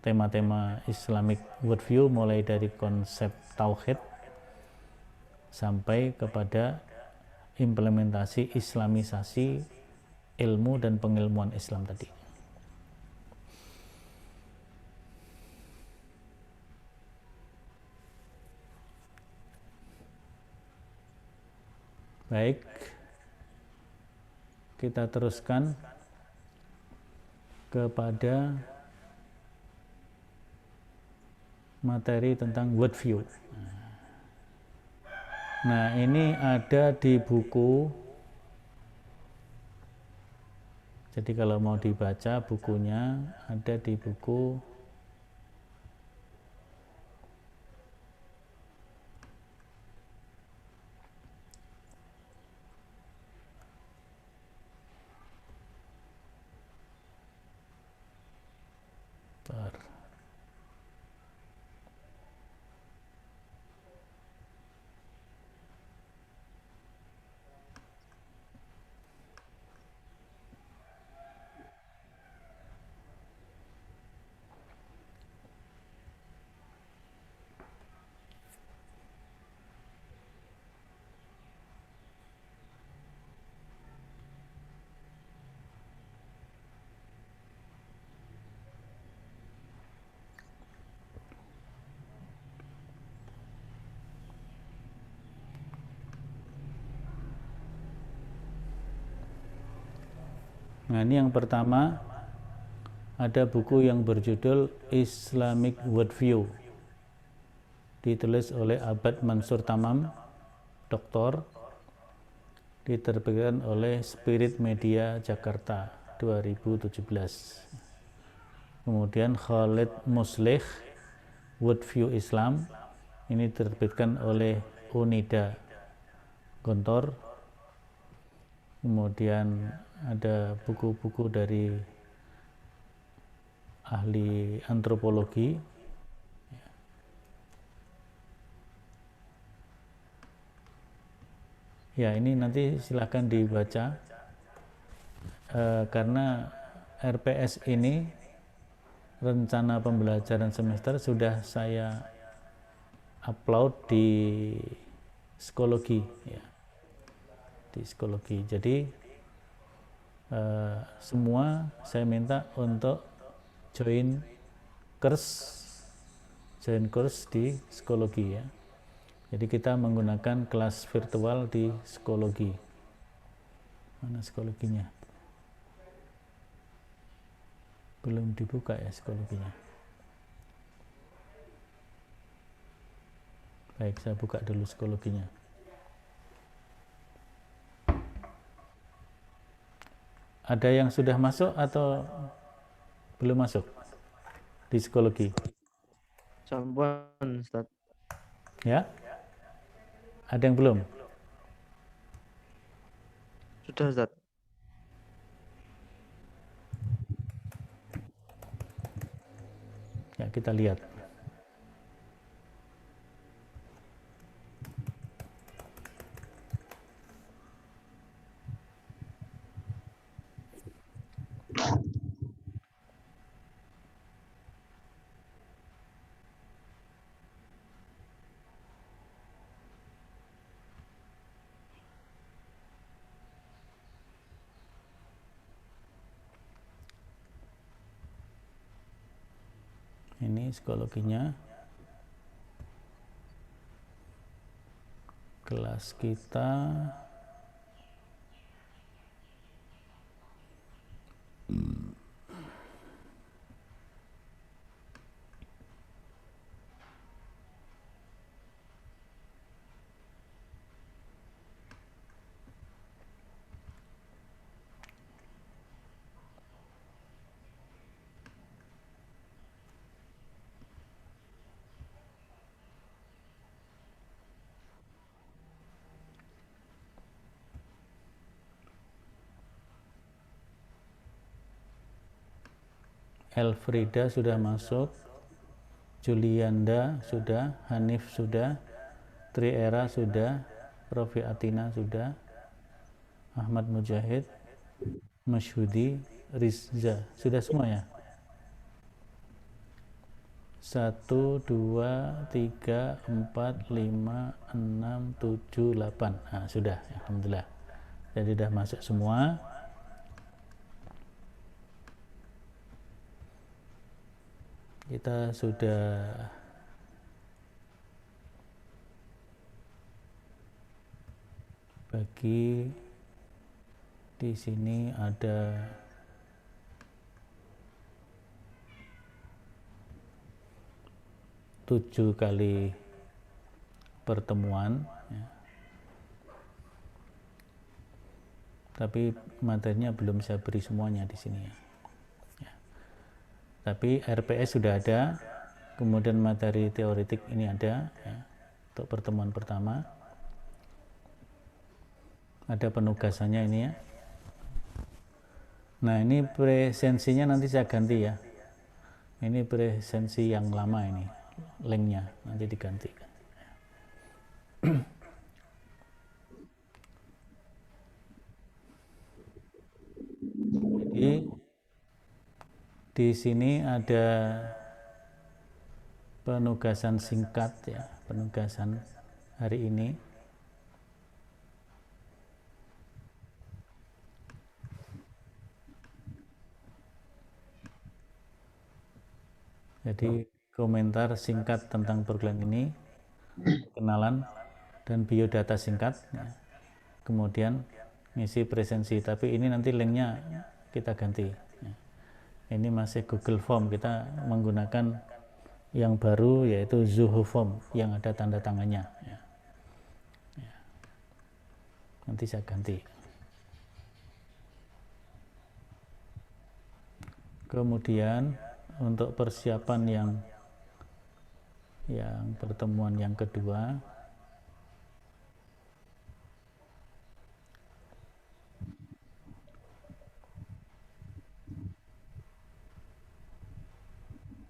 tema-tema Islamic worldview mulai dari konsep tauhid sampai kepada implementasi islamisasi ilmu dan pengilmuan Islam tadi. Baik, kita teruskan kepada materi tentang worldview. Nah, ini ada di buku. Jadi kalau mau dibaca bukunya ada di buku Nah, ini yang pertama ada buku yang berjudul Islamic Worldview, ditulis oleh Abad Mansur Tamam, Doktor, diterbitkan oleh Spirit Media Jakarta 2017. Kemudian Khalid Muslih, Worldview Islam, ini diterbitkan oleh Unida Gontor kemudian ada buku-buku dari ahli antropologi. Ya, ini nanti silahkan dibaca karena RPS ini, rencana pembelajaran semester, sudah saya upload di psikologi ya, di psikologi. Jadi semua saya minta untuk join course di psikologi ya. Jadi kita menggunakan kelas virtual di psikologi. Mana psikologinya? Belum dibuka ya psikologinya. Baik, saya buka dulu psikologinya. Ada yang sudah masuk atau belum masuk di psikologi? Sampun, Ustaz. Ya? Ada yang belum? Sudah, Ustaz. Ya, kita lihat. Ini psikologinya. Kelas kita Elfrida sudah masuk, Julianda sudah, Hanif sudah, Triera sudah, Profi Atina sudah, Ahmad Mujahid, Masyhudi, Rizza sudah semua ya? 1, 2, 3, 4, 5, 6, 7, 8. Nah, sudah, alhamdulillah. Jadi sudah masuk semua. Kita sudah bagi di sini ada 7 kali pertemuan ya. Tapi materinya belum saya beri semuanya di sini ya. Tapi RPS sudah ada, kemudian materi teoretik ini ada ya, untuk pertemuan pertama. Ada penugasannya ini ya. Nah, ini presensinya nanti saya ganti ya. Ini presensi yang lama ini, linknya nanti diganti. Jadi di sini ada penugasan singkat ya, penugasan hari ini. Jadi komentar singkat tentang program ini, kenalan dan biodata singkat ya. Kemudian ngisi presensi, tapi ini nanti linknya kita ganti ya. Ini masih Google Form, kita menggunakan yang baru yaitu Zoho Form yang ada tanda tangannya ya. Ya. Nanti saya ganti. Kemudian untuk persiapan yang pertemuan yang kedua,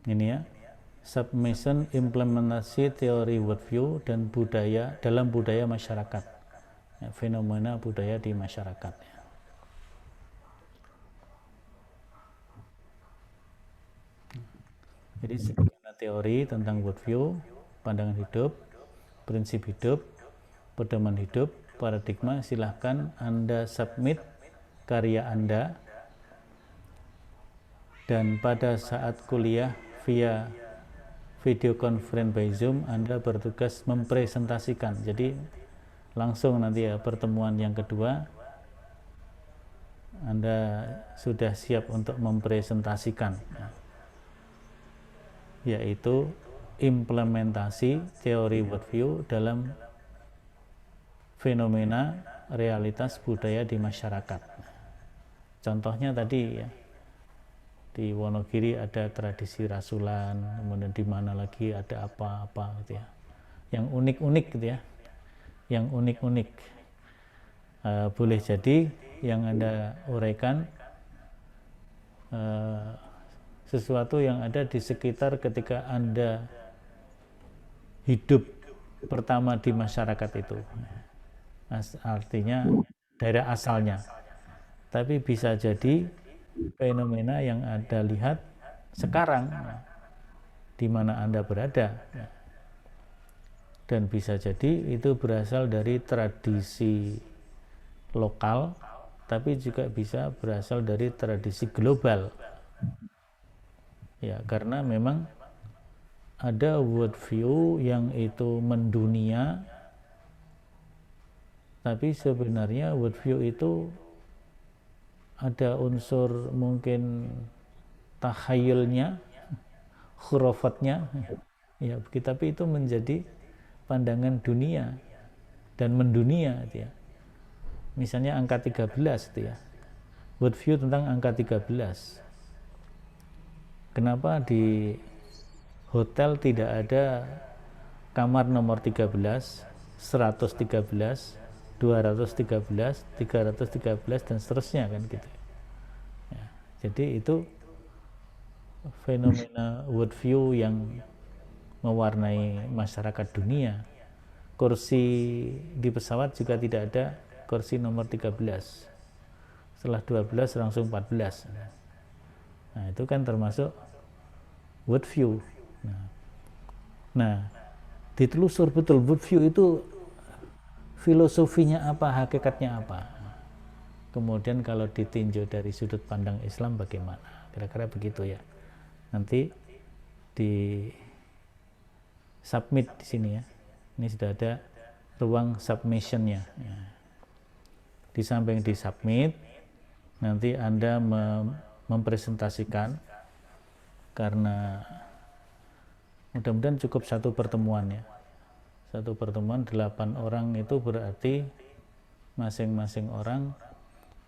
Ini ya, submission implementasi teori worldview dan budaya dalam budaya masyarakat, ya, fenomena budaya di masyarakat. Jadi segala teori tentang worldview, pandangan hidup, prinsip hidup, pedoman hidup, paradigma, silahkan Anda submit karya Anda, dan pada saat kuliah via video conference by Zoom Anda bertugas mempresentasikan. Jadi langsung nanti ya pertemuan yang kedua Anda sudah siap untuk mempresentasikan, yaitu implementasi teori worldview dalam fenomena realitas budaya di masyarakat. Contohnya tadi ya, di Wonogiri ada tradisi rasulan, kemudian di mana lagi ada apa-apa gitu ya, yang unik-unik gitu ya, yang unik-unik. Boleh jadi yang Anda uraikan sesuatu yang ada di sekitar ketika Anda hidup pertama di masyarakat itu, artinya daerah asalnya. Tapi bisa jadi fenomena yang Anda lihat sekarang di mana Anda berada, dan bisa jadi itu berasal dari tradisi lokal, tapi juga bisa berasal dari tradisi global ya, karena memang ada worldview yang itu mendunia, tapi sebenarnya worldview itu ada unsur mungkin takhayulnya, khurafatnya ya, tapi itu menjadi pandangan dunia dan mendunia gitu ya. Misalnya angka 13 itu ya, worldview tentang angka 13. Kenapa di hotel tidak ada kamar nomor 13, 113, 213, 313 dan seterusnya kan gitu ya. Jadi itu fenomena worldview yang mewarnai masyarakat dunia. Kursi di pesawat juga tidak ada kursi nomor 13, setelah 12 langsung 14. Nah itu kan termasuk worldview. Nah ditelusur betul worldview itu filosofinya apa, hakikatnya apa. Kemudian kalau ditinjau dari sudut pandang Islam bagaimana, kira-kira begitu ya. Nanti di submit di sini ya. Ini sudah ada ruang submissionnya. Ya. Di samping di submit, nanti Anda mempresentasikan, karena mudah-mudahan cukup satu pertemuan ya. Satu pertemuan 8 orang itu berarti masing-masing orang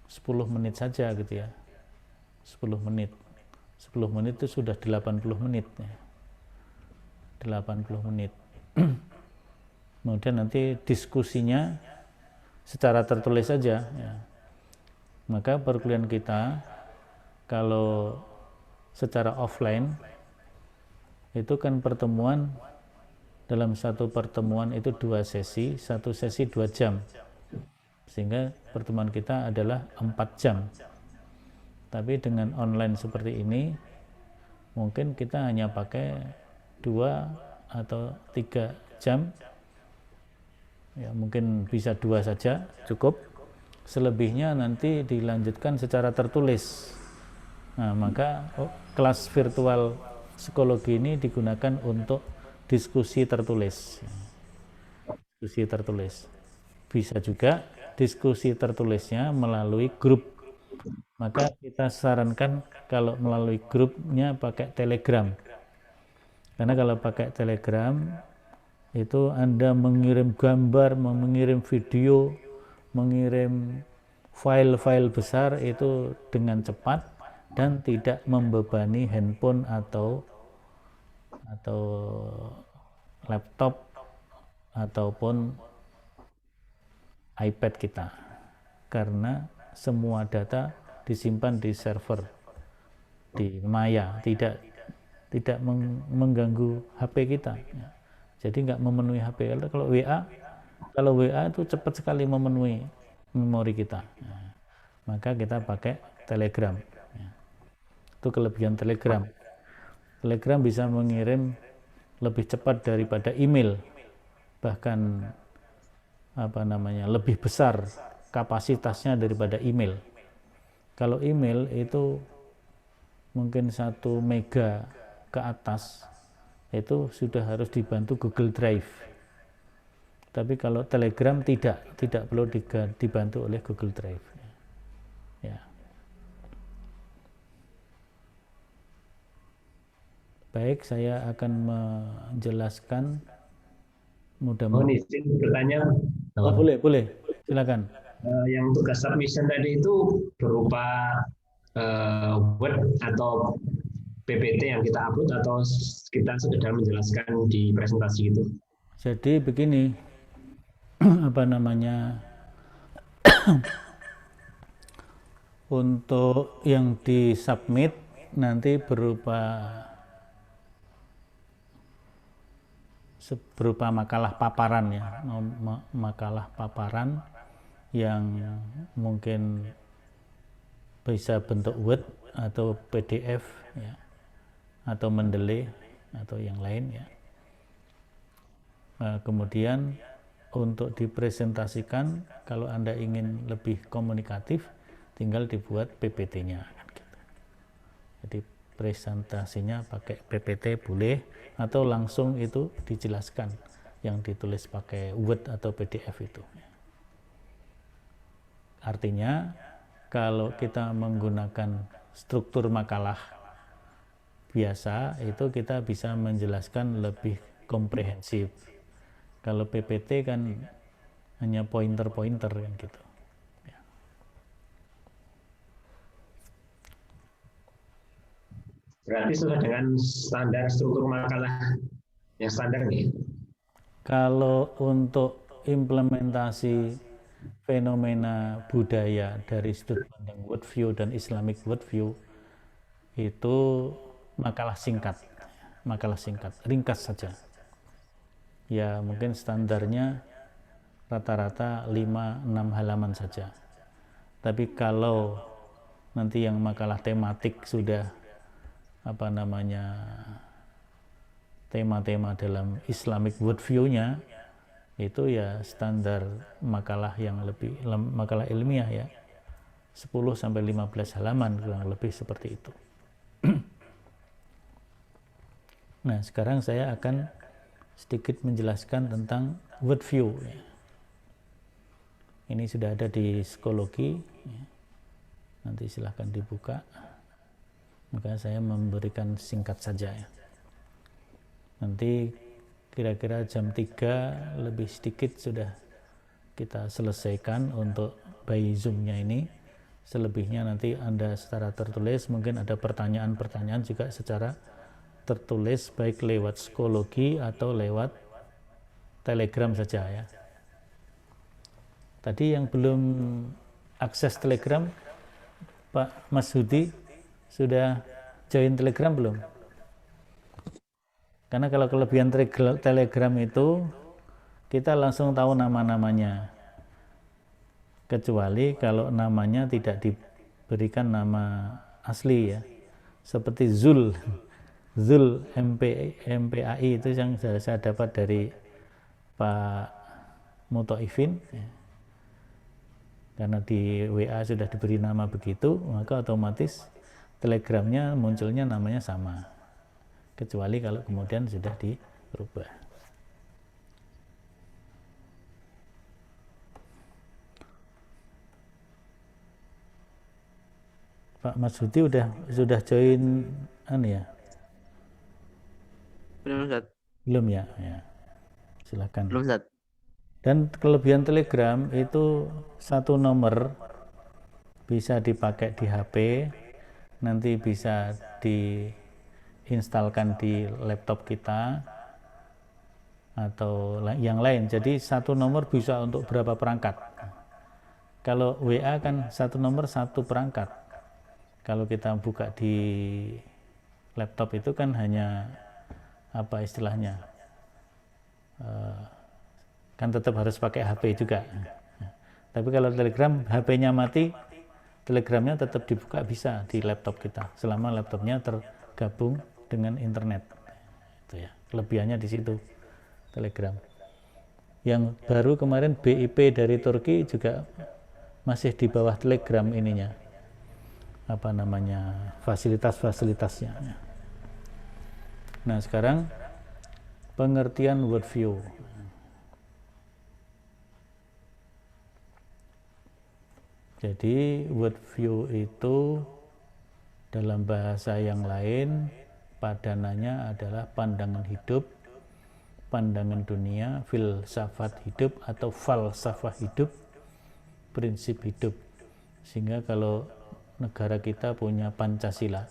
10 menit saja gitu ya. 10 menit. 10 menit itu sudah 80 menit ya. 80 menit. Kemudian nanti diskusinya secara tertulis saja ya. Maka perkuliahan kita kalau secara offline itu kan pertemuan, dalam satu pertemuan itu 2 sesi, satu sesi 2 jam, sehingga pertemuan kita adalah 4 jam. Tapi dengan online seperti ini mungkin kita hanya pakai 2 atau 3 jam ya, mungkin bisa 2 saja cukup, selebihnya nanti dilanjutkan secara tertulis. Nah maka kelas virtual psikologi ini digunakan untuk diskusi tertulis. Diskusi tertulis. Bisa juga diskusi tertulisnya melalui grup. Maka kita sarankan kalau melalui grupnya pakai Telegram. Karena kalau pakai Telegram itu Anda mengirim gambar, mengirim video, mengirim file-file besar itu dengan cepat dan tidak membebani handphone atau laptop ataupun iPad kita, karena semua data disimpan di server di Maya, tidak tidak mengganggu HP kita. Ya. Jadi nggak memenuhi HP. Kalau WA itu cepat sekali memenuhi memori kita. Ya. Maka kita pakai Telegram. Ya. Itu kelebihan Telegram. Telegram bisa mengirim lebih cepat daripada email, bahkan lebih besar kapasitasnya daripada email. Kalau email itu mungkin 1 mega ke atas itu sudah harus dibantu Google Drive. Tapi kalau Telegram tidak perlu dibantu oleh Google Drive. Ya. Baik, saya akan menjelaskan mudah-mudahan. izin bertanya. Boleh, silakan. Yang tugas submission tadi itu berupa Word atau PPT yang kita upload atau kita sekedar menjelaskan di presentasi itu? Jadi begini, untuk yang disubmit nanti berupa makalah paparan ya, makalah paparan yang mungkin bisa bentuk Word atau PDF ya, atau Mendeley atau yang lain ya. Kemudian untuk dipresentasikan, kalau Anda ingin lebih komunikatif, tinggal dibuat PPT-nya. Jadi presentasinya pakai PPT boleh, atau langsung itu dijelaskan yang ditulis pakai Word atau PDF itu. Artinya kalau kita menggunakan struktur makalah biasa itu kita bisa menjelaskan lebih komprehensif. Kalau PPT kan hanya pointer-pointer kan gitu. Berarti sesuai dengan standar struktur makalah yang standar nih. Kalau untuk implementasi fenomena budaya dari sudut pandang worldview dan Islamic worldview itu makalah singkat, ringkas saja. Ya mungkin standarnya rata-rata 5-6 halaman saja. Tapi kalau nanti yang makalah tematik sudah tema-tema dalam Islamic worldview-nya itu ya standar makalah yang lebih makalah ilmiah ya 10-15 halaman kurang lebih seperti itu. Nah sekarang saya akan sedikit menjelaskan tentang worldview ya. Ini sudah ada di psikologi ya. Nanti silahkan dibuka. Maka saya memberikan singkat saja ya. Nanti kira-kira jam 3 lebih sedikit sudah kita selesaikan untuk by Zoom-nya ini. Selebihnya nanti Anda secara tertulis, mungkin ada pertanyaan-pertanyaan juga secara tertulis baik lewat psikologi atau lewat Telegram saja ya. Tadi yang belum akses Telegram, Pak Mas Hudi sudah join Telegram belum? Karena kalau kelebihan Telegram itu kita langsung tahu nama-namanya. Kecuali kalau namanya tidak diberikan nama asli ya. Seperti Zul MPAI itu yang saya dapat dari Pak Mutoifin ya. Karena di WA sudah diberi nama begitu, maka otomatis Telegramnya munculnya namanya sama, kecuali kalau kemudian sudah dirubah. Pak Mas Hudi sudah join ya? Belum, Ustaz. Belum ya? Silakan. Belum, Ustaz. Dan kelebihan Telegram itu satu nomor bisa dipakai di HP, nanti bisa diinstalkan di laptop kita atau yang lain. Jadi satu nomor bisa untuk berapa perangkat. Kalau WA kan satu nomor satu perangkat. Kalau kita buka di Laptop itu kan hanya apa istilahnya, kan tetap harus pakai HP juga. Tapi kalau Telegram, HP-nya mati, Telegramnya tetap dibuka bisa di laptop kita selama laptopnya tergabung dengan internet. Itu ya, kelebihannya di situ Telegram. Yang baru kemarin BIP dari Turki juga masih di bawah Telegram ininya, apa namanya, fasilitas-fasilitasnya. Nah sekarang pengertian worldview. Jadi worldview itu dalam bahasa yang lain padanannya adalah pandangan hidup, pandangan dunia, filsafat hidup atau falsafah hidup, prinsip hidup. Sehingga kalau negara kita punya Pancasila,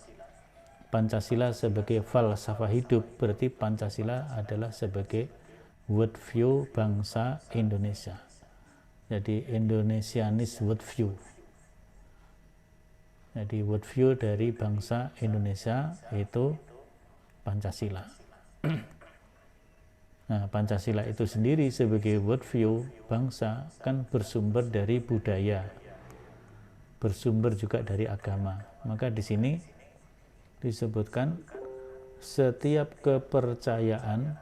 Pancasila sebagai falsafah hidup, berarti Pancasila adalah sebagai worldview bangsa Indonesia. Jadi Indonesianis worldview. Jadi worldview dari bangsa Indonesia itu Pancasila. Nah, Pancasila itu sendiri sebagai worldview bangsa kan bersumber dari budaya, bersumber juga dari agama. Maka di sini disebutkan setiap kepercayaan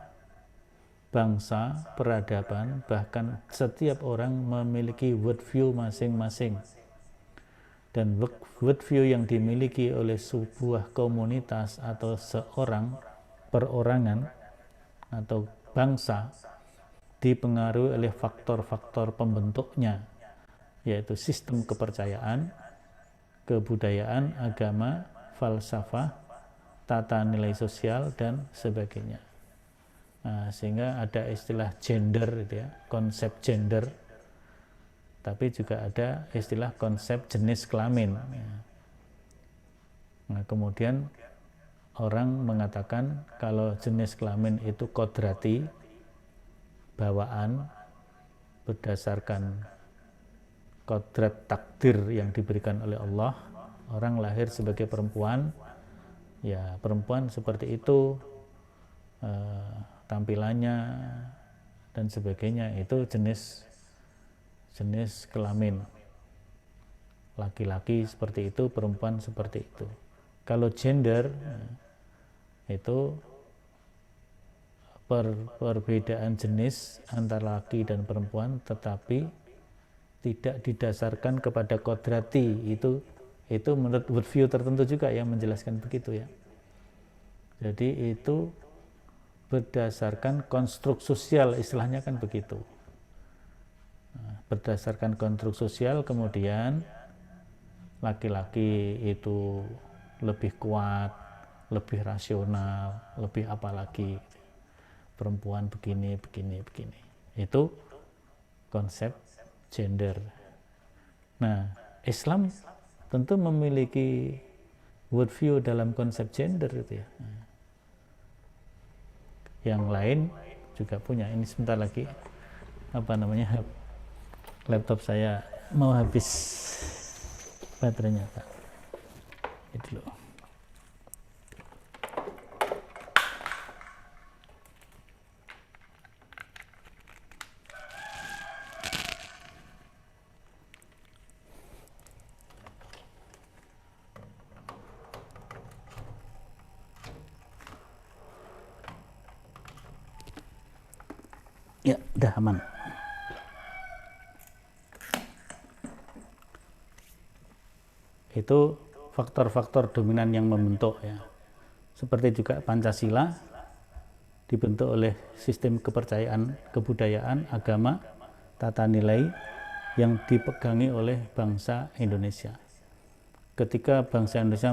bangsa, peradaban, bahkan setiap orang memiliki worldview masing-masing. Dan worldview yang dimiliki oleh sebuah komunitas atau seorang perorangan atau bangsa dipengaruhi oleh faktor-faktor pembentuknya, yaitu sistem kepercayaan, kebudayaan, agama, falsafah, tata nilai sosial, dan sebagainya. Nah, sehingga ada istilah gender gitu ya, konsep gender, tapi juga ada istilah konsep jenis kelamin. Nah, kemudian orang mengatakan kalau jenis kelamin itu kodrati, bawaan, berdasarkan kodrat takdir yang diberikan oleh Allah. Orang lahir sebagai perempuan, ya perempuan seperti itu, tampilannya dan sebagainya, itu jenis kelamin. Laki-laki seperti itu, perempuan seperti itu. Kalau gender itu perbedaan jenis antara laki dan perempuan, tetapi tidak didasarkan kepada kodrati. Itu menurut worldview tertentu juga yang menjelaskan begitu ya. Jadi itu berdasarkan konstruk sosial, istilahnya kan begitu. Nah, berdasarkan konstruk sosial, kemudian laki-laki itu lebih kuat, lebih rasional, lebih apalagi, perempuan begini. Itu konsep gender. Nah, Islam tentu memiliki worldview dalam konsep gender itu ya. Yang lain juga punya. Ini sebentar lagi laptop saya mau habis baterainya Pak. Itu loh. Ya, udah aman. Itu faktor-faktor dominan yang membentuk ya. Seperti juga Pancasila dibentuk oleh sistem kepercayaan, kebudayaan, agama, tata nilai yang dipegangi oleh bangsa Indonesia. Ketika bangsa Indonesia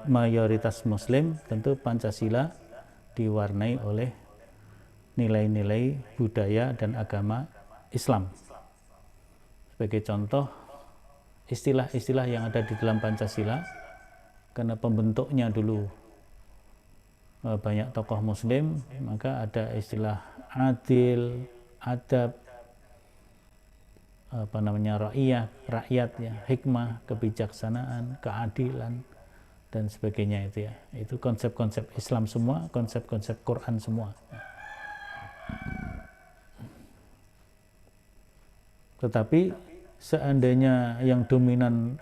mayoritas Muslim, tentu Pancasila diwarnai oleh nilai-nilai budaya dan agama Islam. Sebagai contoh, istilah-istilah yang ada di dalam Pancasila, karena pembentuknya dulu banyak tokoh Muslim, maka ada istilah adil, adab, rakyat ya, hikmah, kebijaksanaan, keadilan, dan sebagainya itu ya. Itu konsep-konsep Islam semua, konsep-konsep Quran semua. Tetapi seandainya yang dominan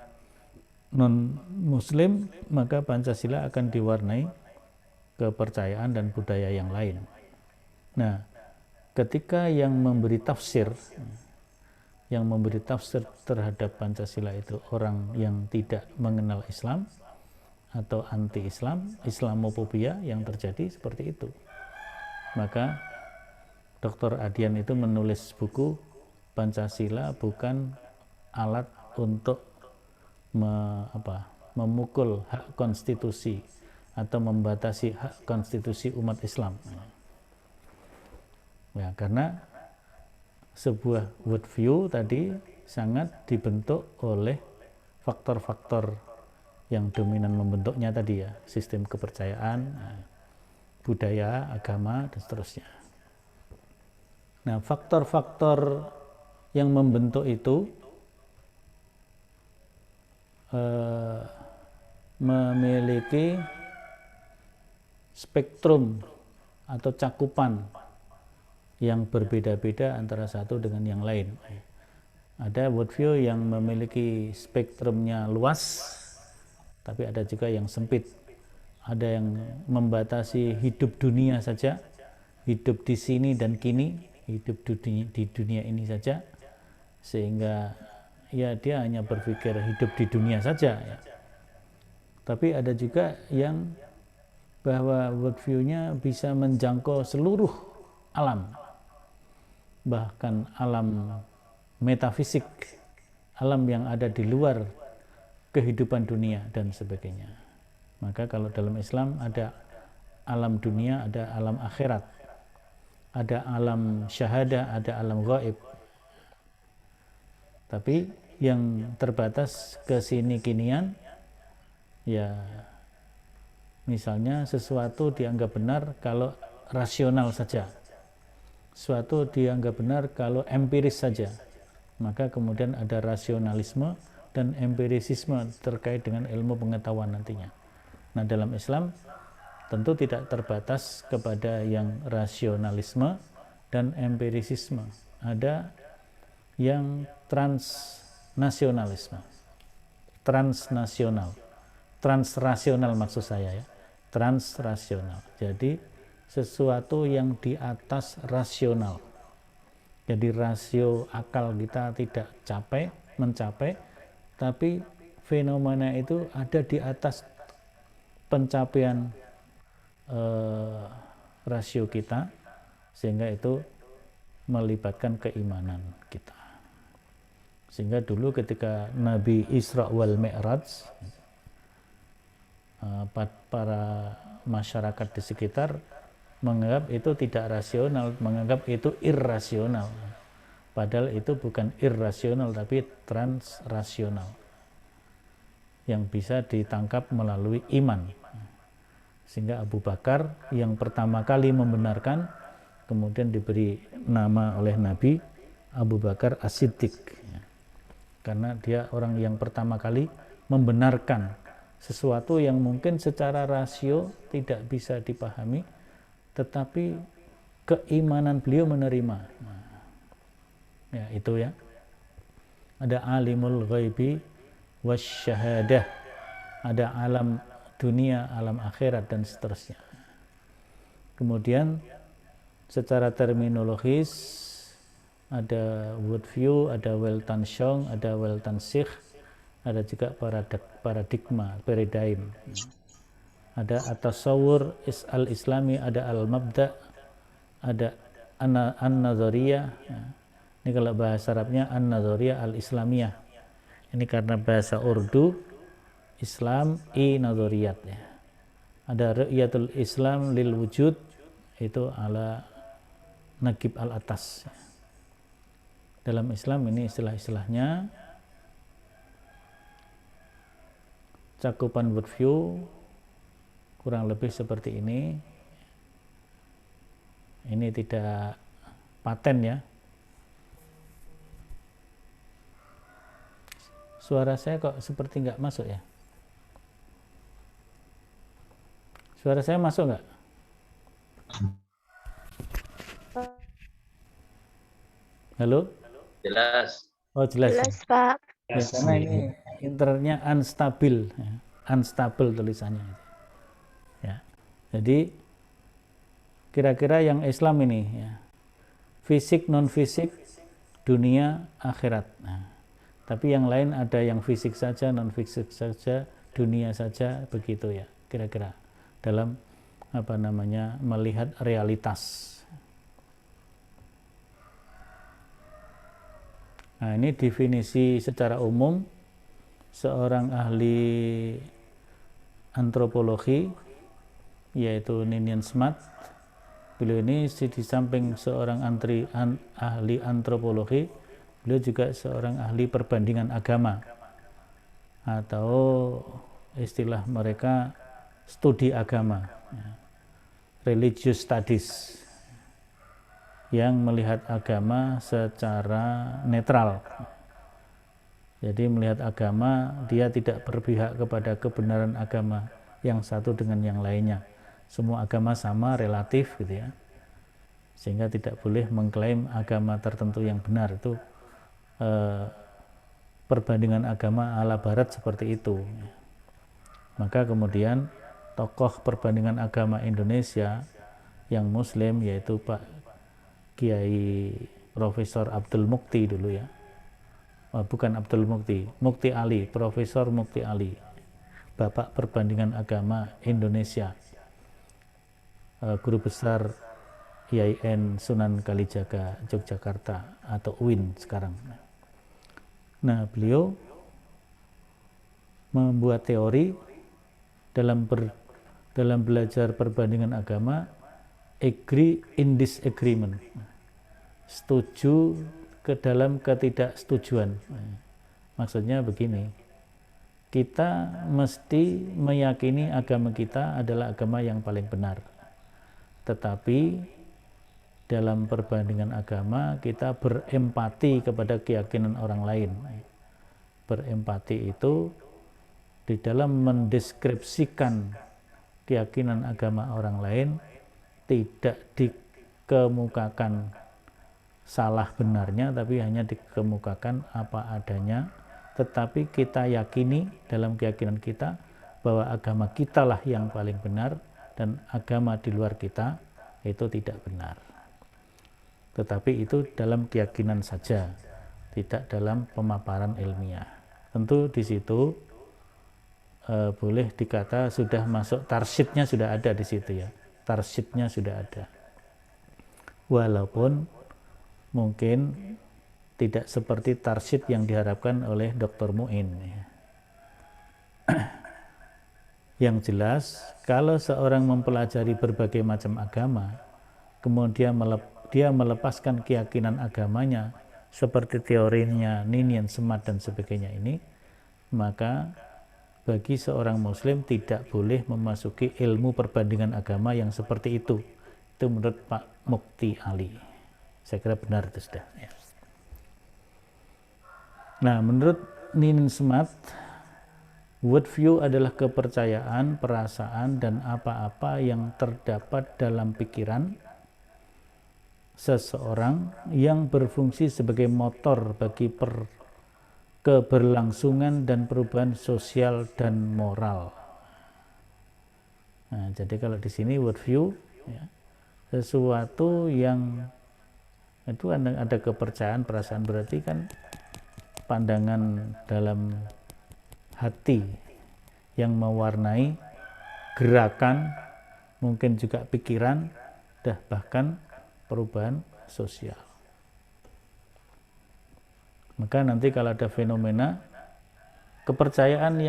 non-Muslim, maka Pancasila akan diwarnai kepercayaan dan budaya yang lain. Nah, ketika yang memberi tafsir terhadap Pancasila itu orang yang tidak mengenal Islam atau anti-Islam, Islamofobia yang terjadi seperti itu. Maka Dr. Adian itu menulis buku Pancasila bukan alat untuk memukul hak konstitusi atau membatasi hak konstitusi umat Islam. Ya, karena sebuah worldview tadi sangat dibentuk oleh faktor-faktor yang dominan membentuknya tadi ya, sistem kepercayaan, budaya, agama, dan seterusnya. Nah, faktor-faktor yang membentuk itu memiliki spektrum atau cakupan yang berbeda-beda antara satu dengan yang lain. Ada worldview yang memiliki spektrumnya luas, tapi ada juga yang sempit. Ada yang membatasi hidup dunia saja, hidup di sini dan kini, hidup di dunia ini saja, sehingga ya dia hanya berpikir hidup di dunia saja ya. Tapi ada juga yang bahwa worldview-nya bisa menjangkau seluruh alam, bahkan alam metafisik, alam yang ada di luar kehidupan dunia dan sebagainya. Maka kalau dalam Islam ada alam dunia, ada alam akhirat, ada alam syahadah, ada alam gaib. Tapi yang terbatas ke sini kinian, ya misalnya sesuatu dianggap benar kalau rasional saja, sesuatu dianggap benar kalau empiris saja. Maka kemudian ada rasionalisme dan empirisisme terkait dengan ilmu pengetahuan nantinya. Nah, dalam Islam tentu tidak terbatas kepada yang rasionalisme dan empirisisme. Ada yang transnasionalisme, transrasional maksud saya ya, transrasional. Jadi sesuatu yang di atas rasional. Jadi rasio akal kita tidak mencapai, tapi fenomena itu ada di atas pencapaian rasio kita, sehingga itu melibatkan keimanan kita. Sehingga dulu ketika Nabi Isra wal Mi'raj, para masyarakat di sekitar menganggap itu tidak rasional, menganggap itu irrasional. Padahal itu bukan irrasional tapi transrasional yang bisa ditangkap melalui iman. Sehingga Abu Bakar yang pertama kali membenarkan, kemudian diberi nama oleh Nabi Abu Bakar As-Siddiq, karena dia orang yang pertama kali membenarkan sesuatu yang mungkin secara rasio tidak bisa dipahami, tetapi keimanan beliau menerima. Ya, itu ya. Ada alimul ghaibi wasyahadah, ada alam dunia, alam akhirat, dan seterusnya. Kemudian secara terminologis ada worldview, ada Weltanschauung, ada Weltansicht, ada juga paradigma, paradigm. Ada at-tasawwur al-islami, ada al-mabda, ada an-nazariyah. Ini kalau bahasa Arabnya an-nazariyah al-islamiyah. Ini karena bahasa Urdu Islam nazariyat ya. Ada ru'yatul Islam lil wujud, itu ala Nagib al-Atas. Dalam Islam ini istilah-istilahnya. Cakupan worldview kurang lebih seperti ini. Ini tidak paten ya. Suara saya kok seperti nggak masuk ya. Suara saya masuk nggak? Halo? Jelas. Oh jelas. Jelas, Pak. Ya, karena ini internetnya unstabil, ya. Unstable tulisannya. Ya. Jadi kira-kira yang Islam ini, ya, fisik non fisik, dunia akhirat. Nah, tapi yang lain ada yang fisik saja, non fisik saja, dunia saja, begitu ya. Kira-kira dalam melihat realitas. Nah, ini definisi secara umum seorang ahli antropologi, yaitu Ninian Smart. Beliau ini di samping seorang ahli antropologi, beliau juga seorang ahli perbandingan agama, atau istilah mereka studi agama, religious studies, yang melihat agama secara netral. Jadi melihat agama, dia tidak berpihak kepada kebenaran agama yang satu dengan yang lainnya. Semua agama sama, relatif gitu ya. Sehingga tidak boleh mengklaim agama tertentu yang benar. Itu perbandingan agama ala barat seperti itu. Maka kemudian tokoh perbandingan agama Indonesia yang muslim, yaitu Pak Kiai Profesor Abdul Mukti dulu ya. Bukan Abdul Mukti, Mukti Ali, Profesor Mukti Ali, Bapak Perbandingan Agama Indonesia, Guru Besar IAIN Sunan Kalijaga Yogyakarta atau UIN sekarang. Nah, beliau membuat teori dalam belajar perbandingan agama, agree in disagreement, setuju ke dalam ketidaksetujuan. Maksudnya begini, kita mesti meyakini agama kita adalah agama yang paling benar, tetapi dalam perbandingan agama kita berempati kepada keyakinan orang lain. Berempati itu di dalam mendeskripsikan keyakinan agama orang lain, tidak dikemukakan salah benarnya, tapi hanya dikemukakan apa adanya, tetapi kita yakini dalam keyakinan kita bahwa agama kitalah yang paling benar dan agama di luar kita itu tidak benar. Tetapi itu dalam keyakinan saja, tidak dalam pemaparan ilmiah. Tentu di situ boleh dikata sudah masuk tarsyidnya, sudah ada di situ ya. Tarsyidnya sudah ada, walaupun mungkin tidak seperti tarsyid yang diharapkan oleh Dr. Muin ya. Yang jelas, kalau seorang mempelajari berbagai macam agama, kemudian dia melepaskan keyakinan agamanya seperti teorinya Ninian Smart dan sebagainya ini, maka bagi seorang muslim tidak boleh memasuki ilmu perbandingan agama yang seperti itu. Itu menurut Pak Mukti Ali. Saya kira benar itu sudah ya. Nah, menurut Ninian Smart, worldview adalah kepercayaan, perasaan, dan apa-apa yang terdapat dalam pikiran seseorang yang berfungsi sebagai motor bagi keberlangsungan dan perubahan sosial dan moral. Nah, jadi kalau di sini worldview ya, sesuatu yang itu ada kepercayaan, perasaan, berarti kan pandangan dalam hati yang mewarnai gerakan, mungkin juga pikiran, bahkan perubahan sosial. Maka nanti kalau ada fenomena, kepercayaan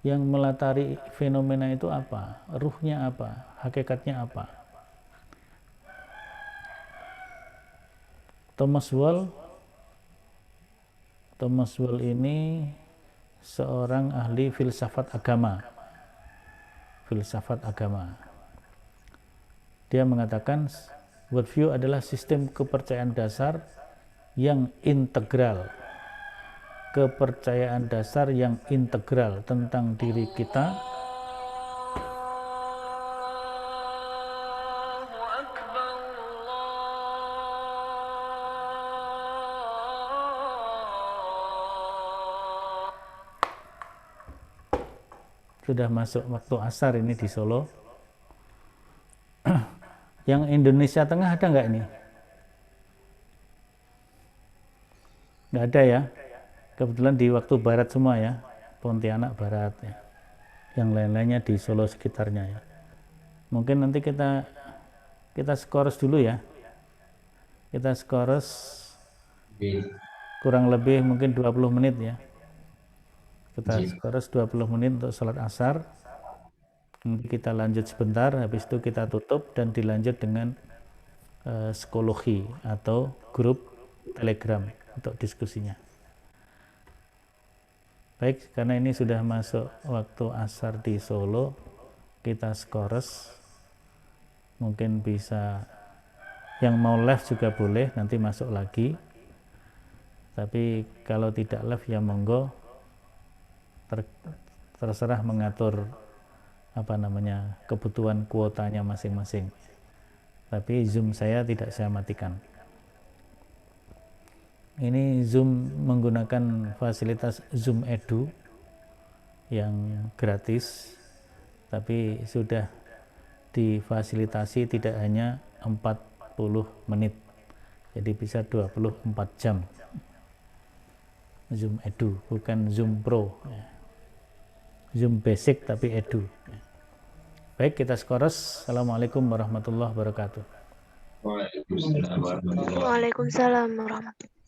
yang melatari fenomena itu apa? Ruhnya apa? Hakikatnya apa? Thomas Wall ini seorang ahli filsafat agama. Dia mengatakan worldview adalah sistem kepercayaan dasar yang integral, kepercayaan dasar yang integral tentang diri kita sudah masuk waktu asar ini di Solo. Yang Indonesia Tengah ada nggak ini? Nggak ada ya. Kebetulan di waktu barat semua ya, Pontianak Barat ya. Yang lain-lainnya di Solo sekitarnya ya. Mungkin nanti kita skors dulu ya. Kita skors kurang lebih mungkin 20 menit ya. Kita skors 20 menit untuk sholat asar. Nanti kita lanjut sebentar, habis itu kita tutup dan dilanjut dengan psikologi atau grup Telegram untuk diskusinya. Baik, karena ini sudah masuk waktu asar di Solo, kita skors. Mungkin bisa yang mau live juga boleh, nanti masuk lagi. Tapi kalau tidak live ya monggo, terserah mengatur kebutuhan kuotanya masing-masing. Tapi Zoom saya tidak saya matikan. Ini Zoom menggunakan fasilitas Zoom Edu yang gratis, tapi sudah difasilitasi tidak hanya 40 menit, jadi bisa 24 jam. Zoom Edu, bukan Zoom Pro. Zoom Basic tapi Edu. Baik, kita skors. Assalamualaikum warahmatullahi wabarakatuh. Waalaikumsalam warahmatullahi wabarakatuh.